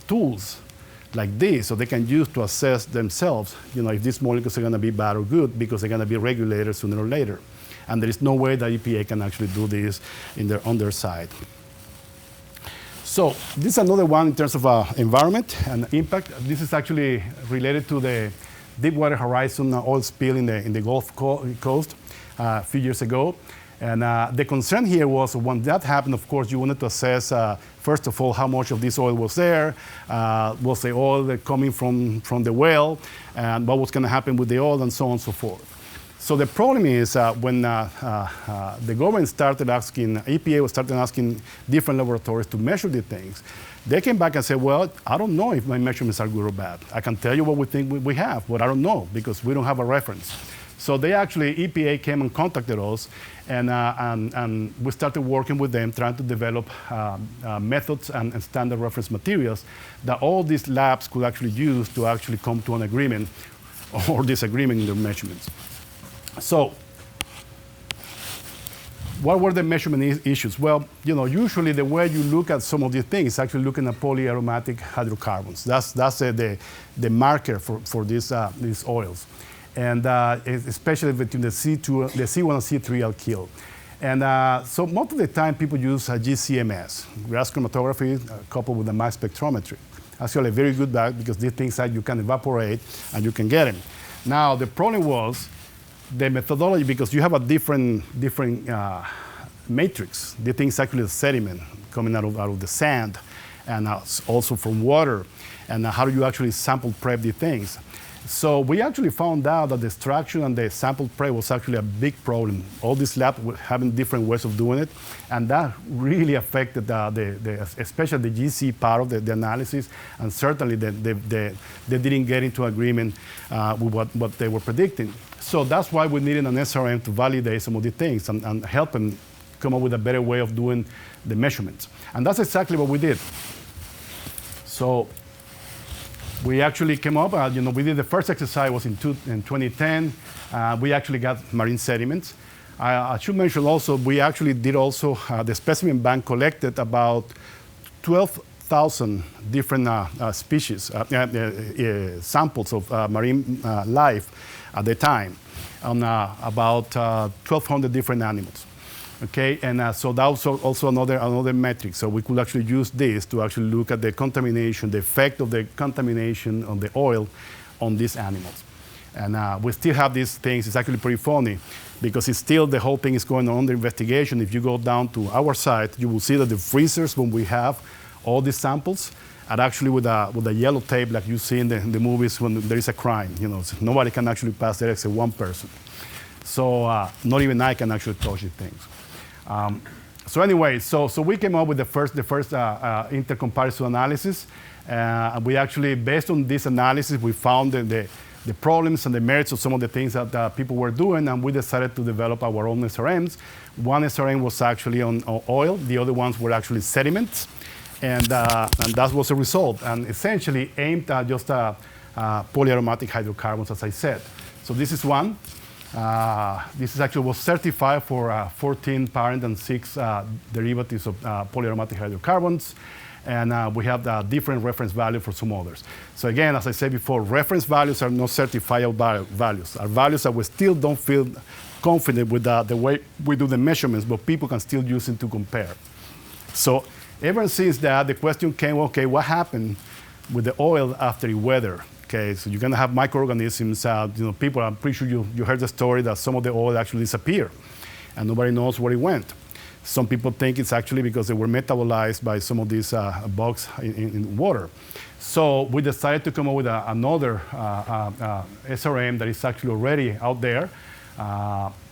tools like this so they can use to assess themselves, you know, if these molecules are going to be bad or good, because they're going to be regulated sooner or later. And there is no way that EPA can actually do this on their side. So this is another one in terms of environment and impact. This is actually related to the Deepwater Horizon oil spill in the Gulf Coast a few years ago. And the concern here was when that happened, of course, you wanted to assess, first of all, how much of this oil was there, was the oil coming from the well, and what was going to happen with the oil, and so on and so forth. So the problem is when the government started asking, EPA started asking different laboratories to measure the things, they came back and said, well, I don't know if my measurements are good or bad. I can tell you what we think we have, but I don't know because we don't have a reference. So they actually, EPA came and contacted us, and we started working with them, trying to develop methods and standard reference materials that all these labs could actually use to actually come to an agreement or disagreement in their measurements. So what were the measurement issues? Well, you know, usually the way you look at some of these things is actually looking at polyaromatic hydrocarbons. That's the marker for these oils. And especially between the C1 and C3 alkyl. And so most of the time people use GCMS, gas chromatography, coupled with a mass spectrometry. Actually a very good bag because these things that you can evaporate and you can get them. Now the problem was the methodology, because you have a different matrix. The things actually the sediment coming out of the sand, and also from water, and how do you actually sample prep the things. So we actually found out that the extraction and the sample prep was actually a big problem. All these labs were having different ways of doing it, and that really affected especially the GC part of the analysis, and certainly they didn't get into agreement with what they were predicting. So that's why we needed an SRM to validate some of the things and help them come up with a better way of doing the measurements. And that's exactly what we did. So we actually came up, we did the first exercise was in 2010. We actually got marine sediments. I should mention also, we actually did also, the specimen bank collected about 12,000 different species, samples of marine life at the time, on about 1,200 different animals. Okay, and so that was also another metric. So we could actually use this to actually look at the contamination, the effect of the contamination on the oil on these animals. And we still have these things. It's actually pretty funny because it's still, the whole thing is going on under investigation. If you go down to our site, you will see that the freezers, when we have all these samples, are actually with a yellow tape like you see in the movies when there is a crime. So nobody can actually pass there except one person. So not even I can actually touch these things. So anyway, so we came up with the first intercomparison analysis. We actually, based on this analysis, we found the problems and the merits of some of the things that people were doing, and we decided to develop our own SRMs. One SRM was actually on oil. The other ones were actually sediments. And that was the result, and essentially aimed at just polyaromatic hydrocarbons, as I said. So this is one. This is actually was certified for 14 parent and 6 derivatives of polyaromatic hydrocarbons. And we have the different reference value for some others. So again, as I said before, reference values are not certifiable values. Are values that we still don't feel confident with the way we do the measurements, but people can still use them to compare. So ever since that, the question came, okay, what happened with the oil after the weather? Okay, so you're going to have microorganisms. People, I'm pretty sure you heard the story that some of the oil actually disappeared, and nobody knows where it went. Some people think it's actually because they were metabolized by some of these bugs in water. So we decided to come up with another SRM that is actually already out there,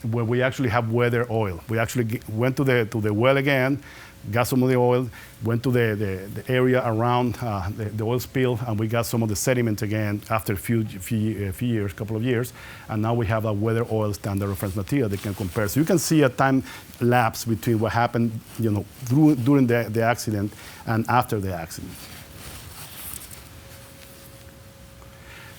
where we actually have weather oil. We actually went to the well again, got some of the oil, went to the area around the oil spill, and we got some of the sediment again after a few years, couple of years, and now we have a weather oil standard reference material that can compare. So you can see a time lapse between what happened, during the accident and after the accident.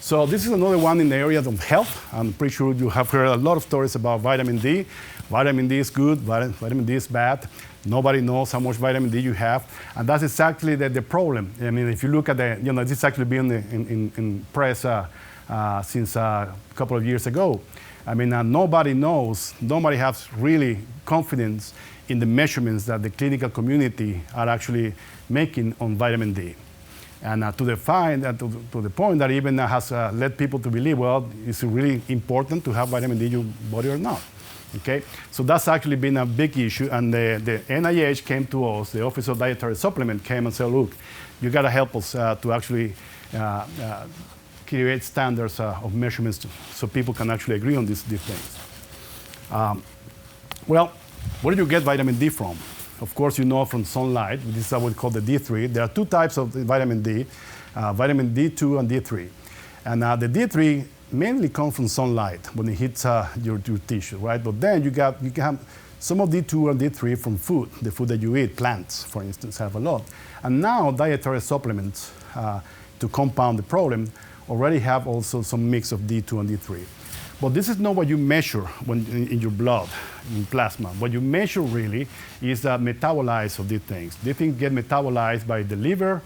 So this is another one in the area of health. I'm pretty sure you have heard a lot of stories about vitamin D. Vitamin D is good, vitamin D is bad. Nobody knows how much vitamin D you have. And that's exactly the problem. I mean, if you look at this has actually been in press since a couple of years ago. I mean, nobody knows, nobody has really confidence in the measurements that the clinical community are actually making on vitamin D. And to the point that even has led people to believe, well, it's really important to have vitamin D in your body or not. Okay, so that's actually been a big issue, and the NIH came to us, the Office of Dietary Supplement came and said, look, you got to help us to actually create standards of measurements so people can actually agree on these things. Well, where do you get vitamin D from? Of course, you know from sunlight. This is what we call the D3. There are two types of vitamin D, vitamin D2 and D3. And the D3 mainly comes from sunlight when it hits your tissue, right? But then you can have some of D2 and D3 from food, the food that you eat. Plants, for instance, have a lot. And now dietary supplements to compound the problem already have also some mix of D2 and D3. But this is not what you measure when in your blood, in plasma. What you measure really is the metabolites of these things. These things get metabolized by the liver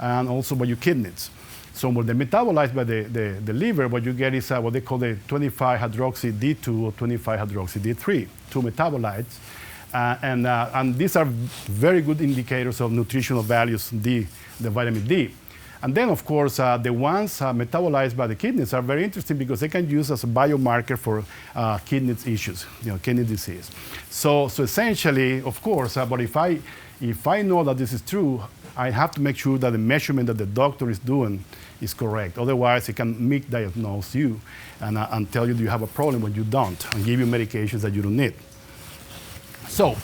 and also by your kidneys. So when they're metabolized by the liver, what you get is what they call the 25-hydroxy-D2 or 25-hydroxy-D3, two metabolites. And these are very good indicators of nutritional values, the vitamin D. And then, of course, the ones metabolized by the kidneys are very interesting because they can use as a biomarker for kidney issues, kidney disease. So essentially, of course, but if I know that this is true, I have to make sure that the measurement that the doctor is doing is correct. Otherwise, it can misdiagnose you and tell you you have a problem when you don't, and give you medications that you don't need. So,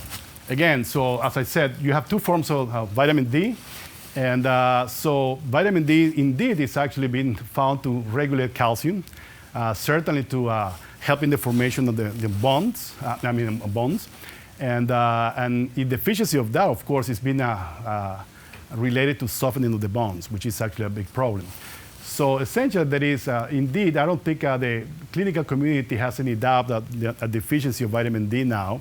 again, as I said, you have two forms of vitamin D. And so vitamin D, indeed, is actually been found to regulate calcium, certainly to help in the formation of the bonds, bones. And the deficiency of that, of course, has been related to softening of the bones, which is actually a big problem. So essentially, there is, indeed, I don't think the clinical community has any doubt that a deficiency of vitamin D now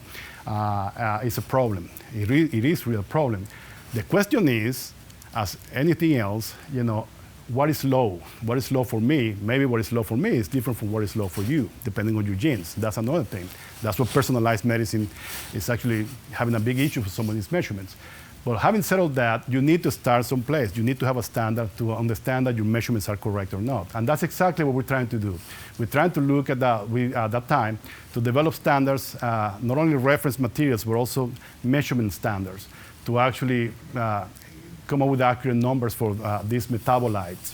is a problem. It is a real problem. The question is, as anything else, what is low? What is low for me? Maybe what is low for me is different from what is low for you, depending on your genes. That's another thing. That's what personalized medicine is actually having a big issue for some of these measurements. But having settled that, you need to start someplace. You need to have a standard to understand that your measurements are correct or not. And that's exactly what we're trying to do. We're trying to look at that time to develop standards, not only reference materials, but also measurement standards to actually come up with accurate numbers for these metabolites.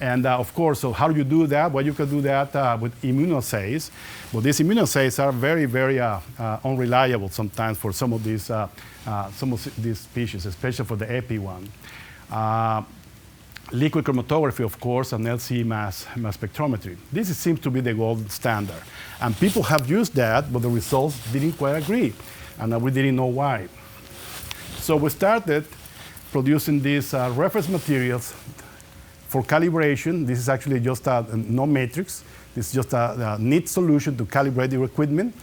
And of course, so how do you do that? Well, you can do that with immunoassays. But these immunoassays are very, very unreliable sometimes for some of these species, especially for the epi one. Liquid chromatography, of course, and LC mass spectrometry. This seems to be the gold standard. And people have used that, but the results didn't quite agree. And we didn't know why. So we started producing these reference materials for calibration. This is actually just no matrix. This is just a neat solution to calibrate your equipment.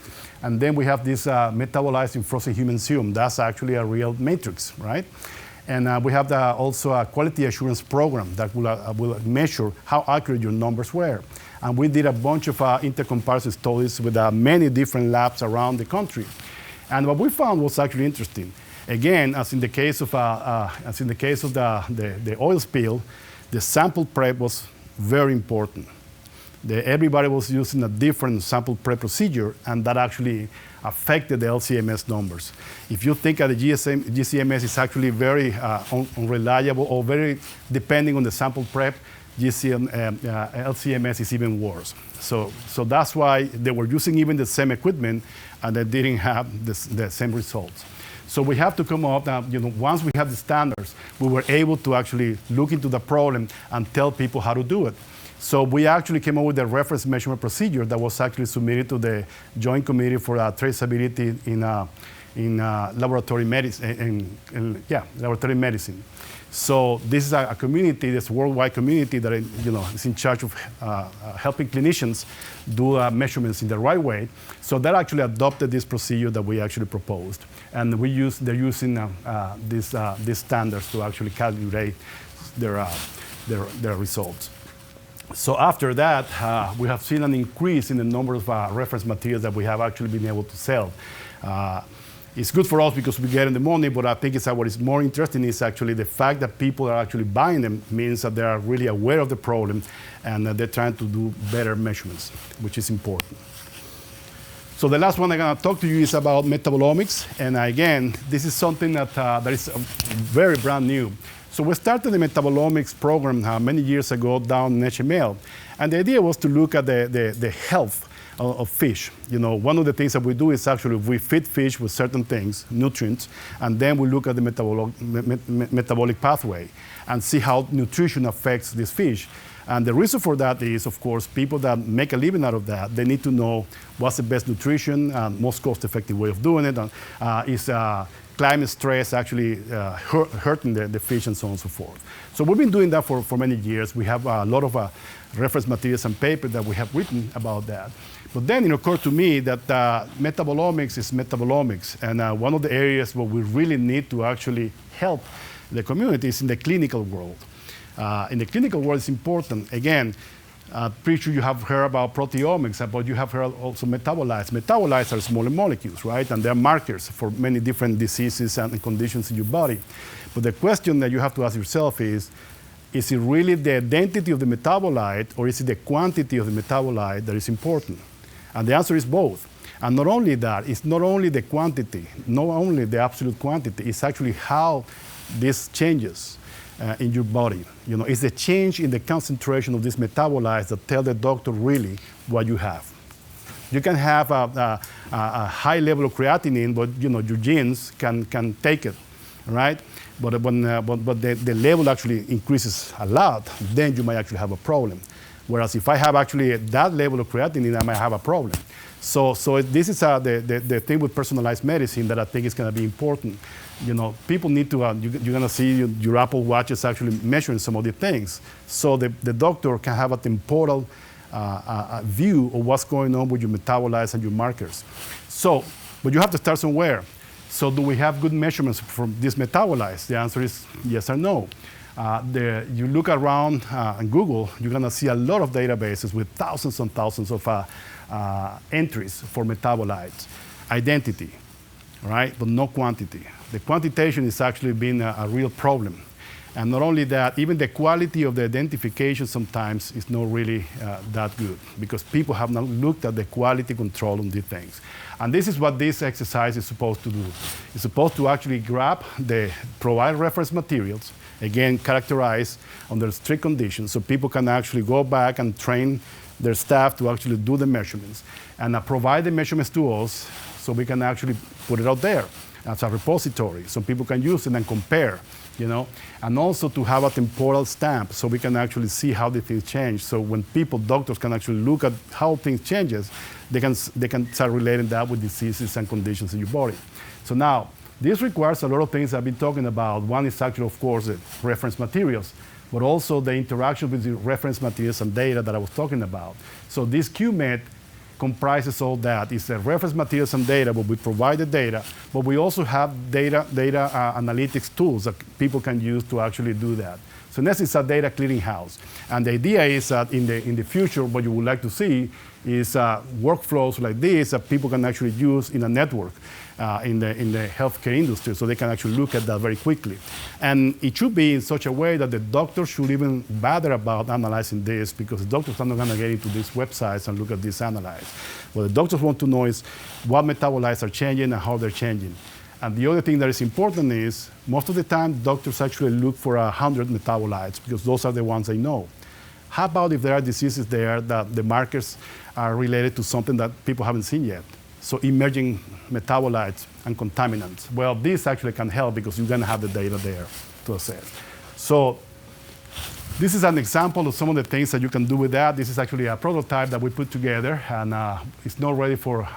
And then we have this metabolized in frozen human serum. That's actually a real matrix, right? And we have also a quality assurance program that will measure how accurate your numbers were. And we did a bunch of intercomparison studies with many different labs around the country. And what we found was actually interesting. Again, as in the case of the oil spill, the sample prep was very important. Everybody was using a different sample prep procedure, and that actually affected the LCMS numbers. If you think the GCMS is actually very unreliable or very depending on the sample prep, LCMS is even worse. So that's why they were using even the same equipment, and they didn't have the same results. So we have to come up, once we have the standards, we were able to actually look into the problem and tell people how to do it. So we actually came up with a reference measurement procedure that was actually submitted to the Joint Committee for Traceability in laboratory medicine. Laboratory medicine. So this is a community, this worldwide community that is in charge of helping clinicians do measurements in the right way. So that actually adopted this procedure that we actually proposed, and they're using these standards to actually calibrate their results. So after that, we have seen an increase in the number of reference materials that we have actually been able to sell. It's good for us because we get in the money, but I think what is more interesting is actually the fact that people are actually buying them means that they are really aware of the problem and that they're trying to do better measurements, which is important. So the last one I'm going to talk to you is about metabolomics. And again, this is something that is very brand new. So we started the metabolomics program many years ago down in HML. And the idea was to look at the health of fish. One of the things that we do is actually we feed fish with certain things, nutrients, and then we look at the metabolic pathway and see how nutrition affects this fish. And the reason for that is, of course, people that make a living out of that, they need to know what's the best nutrition, most cost-effective way of doing it, is climate stress actually hurting the fish and so on and so forth. So we've been doing that for many years. We have a lot of reference materials and papers that we have written about that. But then it occurred to me that metabolomics is metabolomics. And one of the areas where we really need to actually help the community is in the clinical world. In the clinical world, it's important. Again, pretty sure you have heard about proteomics, but you have heard also metabolites. Metabolites are smaller molecules, right? And they're markers for many different diseases and conditions in your body. But the question that you have to ask yourself is, Is it really the identity of the metabolite, or is it the quantity of the metabolite that is important? And the answer is both. And not only that, it's not only the quantity, not only the absolute quantity, it's actually how this changes in your body. You know, it's the change in the concentration of these metabolites that tell the doctor really what you have. You can have a high level of creatinine, but you know your genes can take it, right? But the level actually increases a lot, then you might actually have a problem. Whereas if I have actually that level of creatinine, I might have a problem. So this is the thing with personalized medicine that I think is going to be important. You know, people need to, you're going to see your Apple Watch is actually measuring some of the things. So the doctor can have a temporal view of what's going on with your metabolites and your markers. So, but you have to start somewhere. So do we have good measurements from these metabolites? The answer is yes or no. You look around on Google, you're going to see a lot of databases with thousands and thousands of entries for metabolites. Identity, right? But no quantity. The quantitation is actually been a real problem. And not only that, even the quality of the identification sometimes is not really that good, because people have not looked at the quality control on these things. And this is what this exercise is supposed to do. It's supposed to actually provide reference materials, again, characterized under strict conditions, so people can actually go back and train their staff to actually do the measurements, and provide the measurements to us so we can actually put it out there as a repository so people can use it and compare, you know, and also to have a temporal stamp so we can actually see how the things change. So when doctors can actually look at how things changes, they can start relating that with diseases and conditions in your body. So now, this requires a lot of things I've been talking about. One is actually, of course, the reference materials, but also the interaction with the reference materials and data that I was talking about. So this QMed comprises all that. It's the reference materials and data, but we provide the data, but we also have data analytics tools that people can use to actually do that. So in essence, it's a data clearinghouse. And the idea is that in the future, what you would like to see is workflows like this that people can actually use in a network in the healthcare industry, so they can actually look at that very quickly. And it should be in such a way that the doctor should even bother about analyzing this, because the doctors are not going to get into these websites and look at this analyzed. What the doctors want to know is what metabolites are changing and how they're changing. And the other thing that is important is, most of the time, doctors actually look for 100 metabolites, because those are the ones they know. How about if there are diseases there that the markers are related to something that people haven't seen yet? So emerging metabolites and contaminants. Well, this actually can help, because you're going to have the data there to assess. So this is an example of some of the things that you can do with that. This is actually a prototype that we put together, and it's not ready for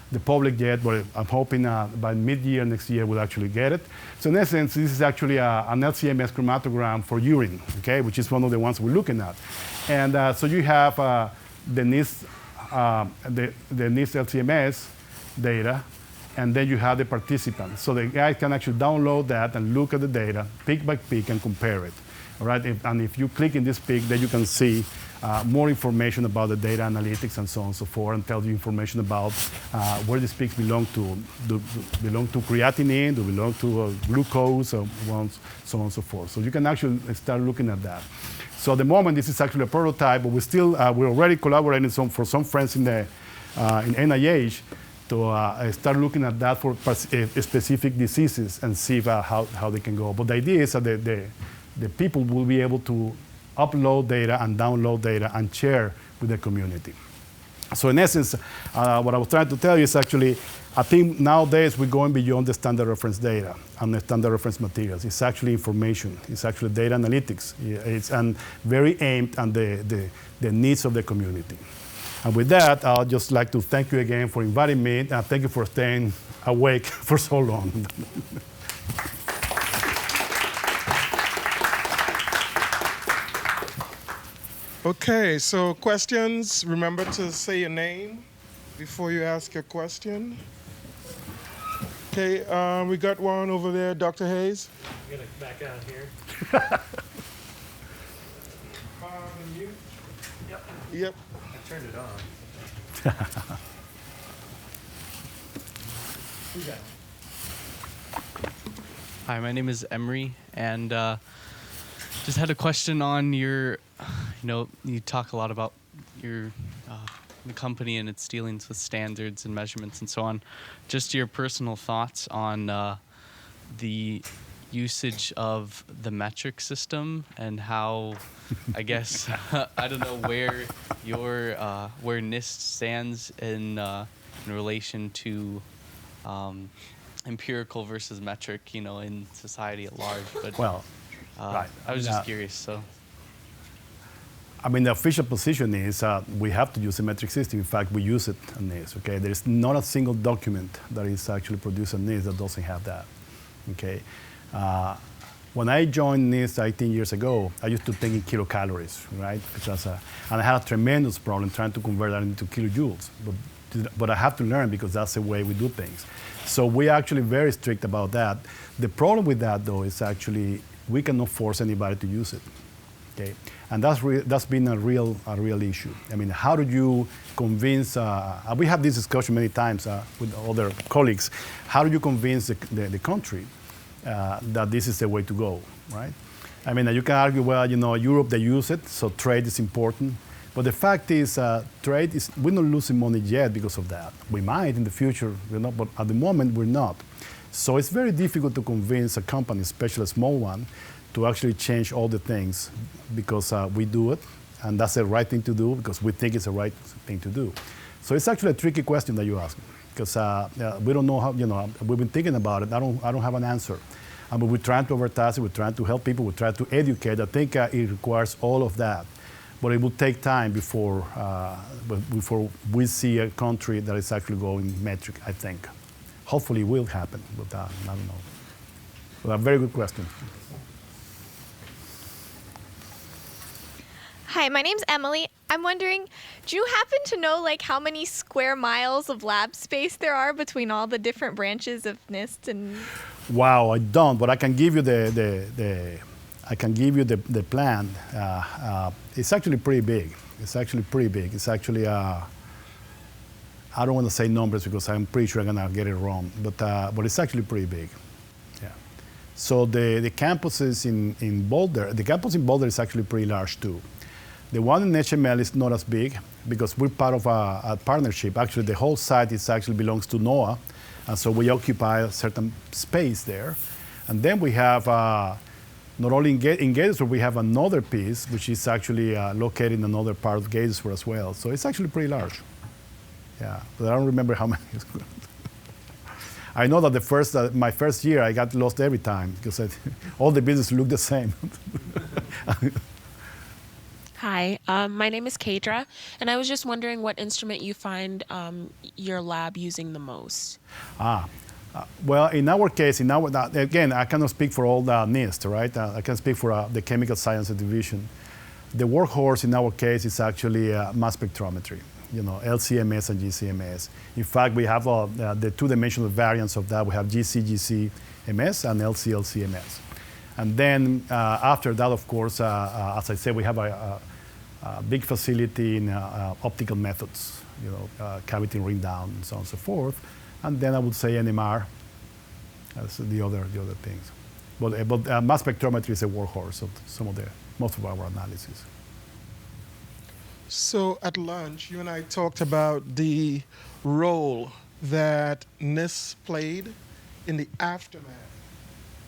the public yet, but I'm hoping by mid-year next year we'll actually get it. So in essence, this is actually an LCMS chromatogram for urine, okay, which is one of the ones we're looking at. And so you have the NIST LCMS data, and then you have the participants. So the guy can actually download that and look at the data, pick by pick, and compare it. All right? And if you click in this pick, then you can see more information about the data analytics and so on and so forth, and tell you information about where these peaks belong to. Do belong to creatinine, do belong to glucose, so on and so forth. So you can actually start looking at that. So at the moment, this is actually a prototype, but we're already collaborating for some friends in NIH to start looking at that for specific diseases and see how they can go. But the idea is that the people will be able to upload data and download data and share with the community. So in essence, what I was trying to tell you is actually, I think nowadays we're going beyond the standard reference data and the standard reference materials. It's actually information. It's actually data analytics. It's very aimed at the needs of the community. And with that, I'd just like to thank you again for inviting me, and thank you for staying awake for so long. Okay, so questions. Remember to say your name before you ask your question. Okay, we got one over there, Dr. Hayes. I'm going to back out here. Mute. Yep. Yep. I turned it on. Who's that? Hi, my name is Emery, and Just had a question on your, you talk a lot about your the company and its dealings with standards and measurements and so on. Just your personal thoughts on the usage of the metric system and how, I guess, I don't know where where NIST stands in relation to empirical versus metric, in society at large. But Well, right. I was just curious. So, I mean, the official position is we have to use a metric system. In fact, we use it on NIST. Okay, there is not a single document that is actually produced on NIST that doesn't have that. Okay. When I joined NIST 18 years ago, I used to think in kilocalories, right? And I had a tremendous problem trying to convert that into kilojoules. But I have to learn because that's the way we do things. So we're actually very strict about that. The problem with that, though, is actually we cannot force anybody to use it. Okay? And that's been a real issue. I mean, how do you convince, we have this discussion many times with other colleagues, how do you convince the country that this is the way to go, right? I mean, you can argue, well, Europe, they use it, so trade is important. But the fact is, we're not losing money yet because of that. We might in the future, but at the moment, we're not. So it's very difficult to convince a company, especially a small one, to actually change all the things because we do it, and that's the right thing to do because we think it's the right thing to do. So it's actually a tricky question that you ask, because we don't know how, we've been thinking about it. I don't have an answer. But we're trying to advertise it, we're trying to help people, we're trying to educate. I think it requires all of that. But it will take time before we see a country that is actually going metric, I think. Hopefully it will happen, but I don't know. But a very good question. Hi, my name's Emily. I'm wondering, do you happen to know how many square miles of lab space there are between all the different branches of NIST and? Wow, I don't, but I can give you the plan. It's actually pretty big. It's actually, I don't want to say numbers because I'm pretty sure I'm gonna get it wrong, but it's actually pretty big. Yeah. So the campuses in Boulder, the campus in Boulder is actually pretty large too. The one in HML is not as big because we're part of a partnership. Actually, the whole site belongs to NOAA, and so we occupy a certain space there. And then we have, not only in Gatesburg, we have another piece, which is actually located in another part of Gatesburg as well. So it's actually pretty large. Yeah, but I don't remember how many. I know that my first year, I got lost every time because all the businesses look the same. Hi, my name is Kadra, and I was just wondering what instrument you find your lab using the most. Well, in our case, again, I cannot speak for all the NIST, right? I can speak for the Chemical Sciences Division. The workhorse in our case is actually mass spectrometry, LCMS and GCMS. In fact, we have the two-dimensional variants of that. We have GC-GCMS and LC-LCMS. And then after that, of course, as I said, we have a big facility in optical methods, cavity ring down and so on and so forth. And then I would say NMR as the other things. But mass spectrometry is a workhorse of most of our analysis. So at lunch, you and I talked about the role that NIST played in the aftermath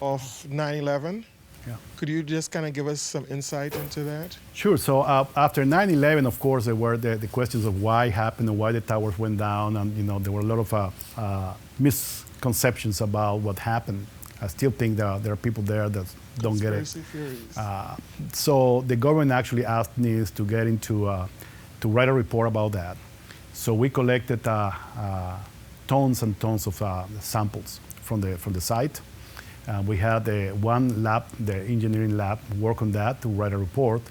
of 9/11. Yeah. Could you just kind of give us some insight into that? Sure. So after 9/11, of course, there were the questions of why it happened and why the towers went down, and there were a lot of misconceptions about what happened. I still think there are people there that don't get it. So the government actually asked NIST to get into to write a report about that. So we collected tons and tons of samples from the site. We had one lab, the engineering lab, work on that to write a report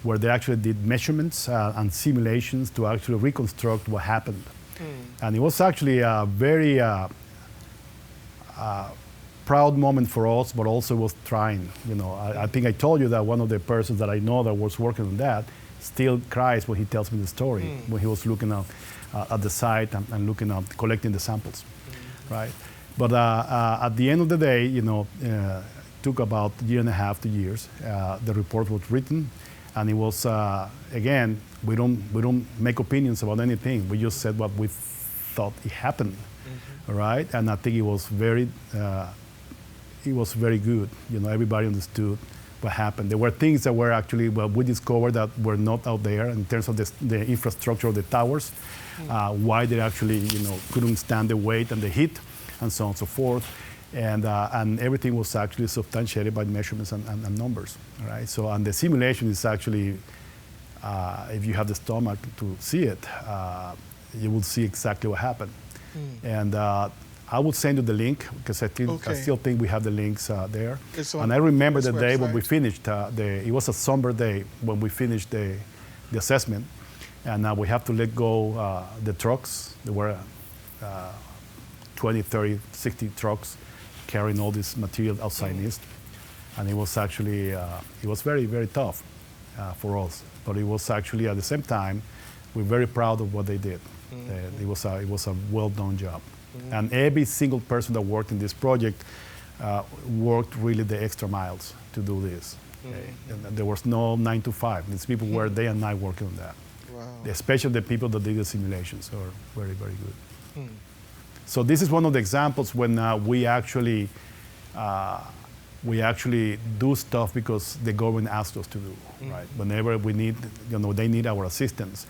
where they actually did measurements and simulations to actually reconstruct what happened. And it was actually a very proud moment for us, but also was trying. I think I told you that one of the persons that I know that was working on that still cries when he tells me the story, when he was looking at the site and looking at collecting the samples, right? But at the end of the day, took about a year and a half, 2 years. The report was written, and it was again, we don't make opinions about anything. We just said what we thought it happened, all right? And I think it was very good. You know, everybody understood what happened. There were things that were actually, well, we discovered that were not out there in terms of the infrastructure of the towers, why they actually, you know, couldn't stand the weight and the heat, and so on and so forth. And everything was actually substantiated by measurements and numbers, all right? So, and the simulation is actually, if you have the stomach to see it, you will see exactly what happened. And I will send you the link, because I still think we have the links there. And I remember the day when we finished, it was a somber day when we finished the assessment. And we have to let go the trucks. There were 20, 30, 60 trucks carrying all this material outside NIST. And it was actually, it was very, very tough for us. But it was actually, at the same time, we're very proud of what they did. It was a well-done job. And every single person that worked in this project worked really the extra miles to do this. And there was no 9 to 5. These people were day and night working on that. Wow. Especially the people that did the simulations are very, very good. So this is one of the examples when we actually do stuff because the government asked us to do, right? Whenever we need, you know, they need our assistance.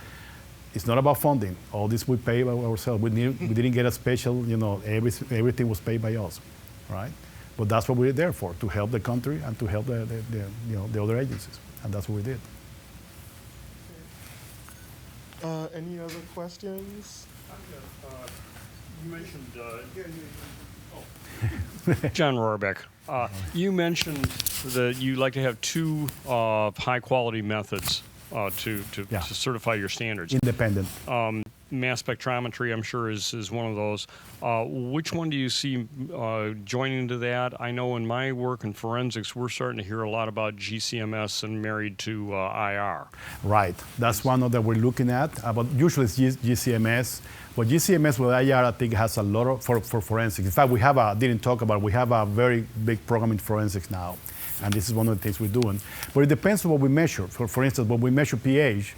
It's not about funding. All this we pay by ourselves. We didn't get a special, you know, everything was paid by us, right? But that's what we're there for, to help the country and to help the other agencies. And that's what we did. Any other questions? You mentioned John Rohrbeck. You mentioned that you like to have two high-quality methods to certify your standards. Independent. Mass spectrometry, I'm sure, is one of those. Which one do you see joining to that? I know in my work in forensics, we're starting to hear a lot about GCMS and married to IR. Right. That's one that we're looking at. But usually it's GCMS. But GCMS with IR, I think, has a lot of, for forensics. In fact, we have a very big program in forensics now. And this is one of the things we're doing. But it depends on what we measure. For instance, when we measure pH,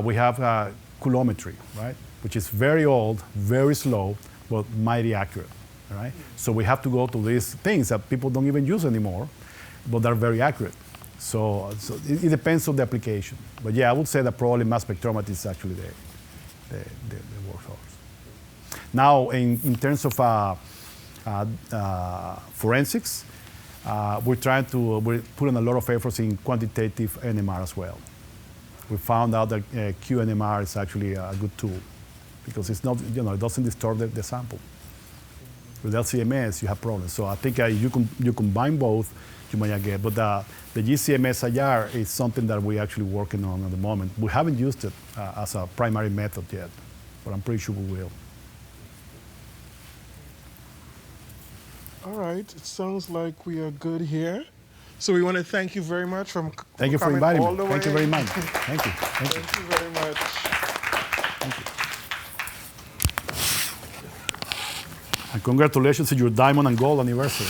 we have coulometry, right? Which is very old, very slow, but mighty accurate, all right? So we have to go to these things that people don't even use anymore, but they're very accurate. So it depends on the application. But yeah, I would say that probably mass spectrometry is actually the workhorse. Now, in terms of forensics, we're putting a lot of efforts in quantitative NMR as well. We found out that QNMR is actually a good tool because it's not, it doesn't distort the sample. With LCMS, you have problems. So I think you combine both, you might get. But the GCMS IR is something that we're actually working on at the moment. We haven't used it as a primary method yet, but I'm pretty sure we will. All right, it sounds like we are good here. So we want to thank you very much for coming Thank you for inviting all me. the way. Thank you very much. Thank you. Thank you. Thank you very much. Thank you. And congratulations on your diamond and gold anniversary.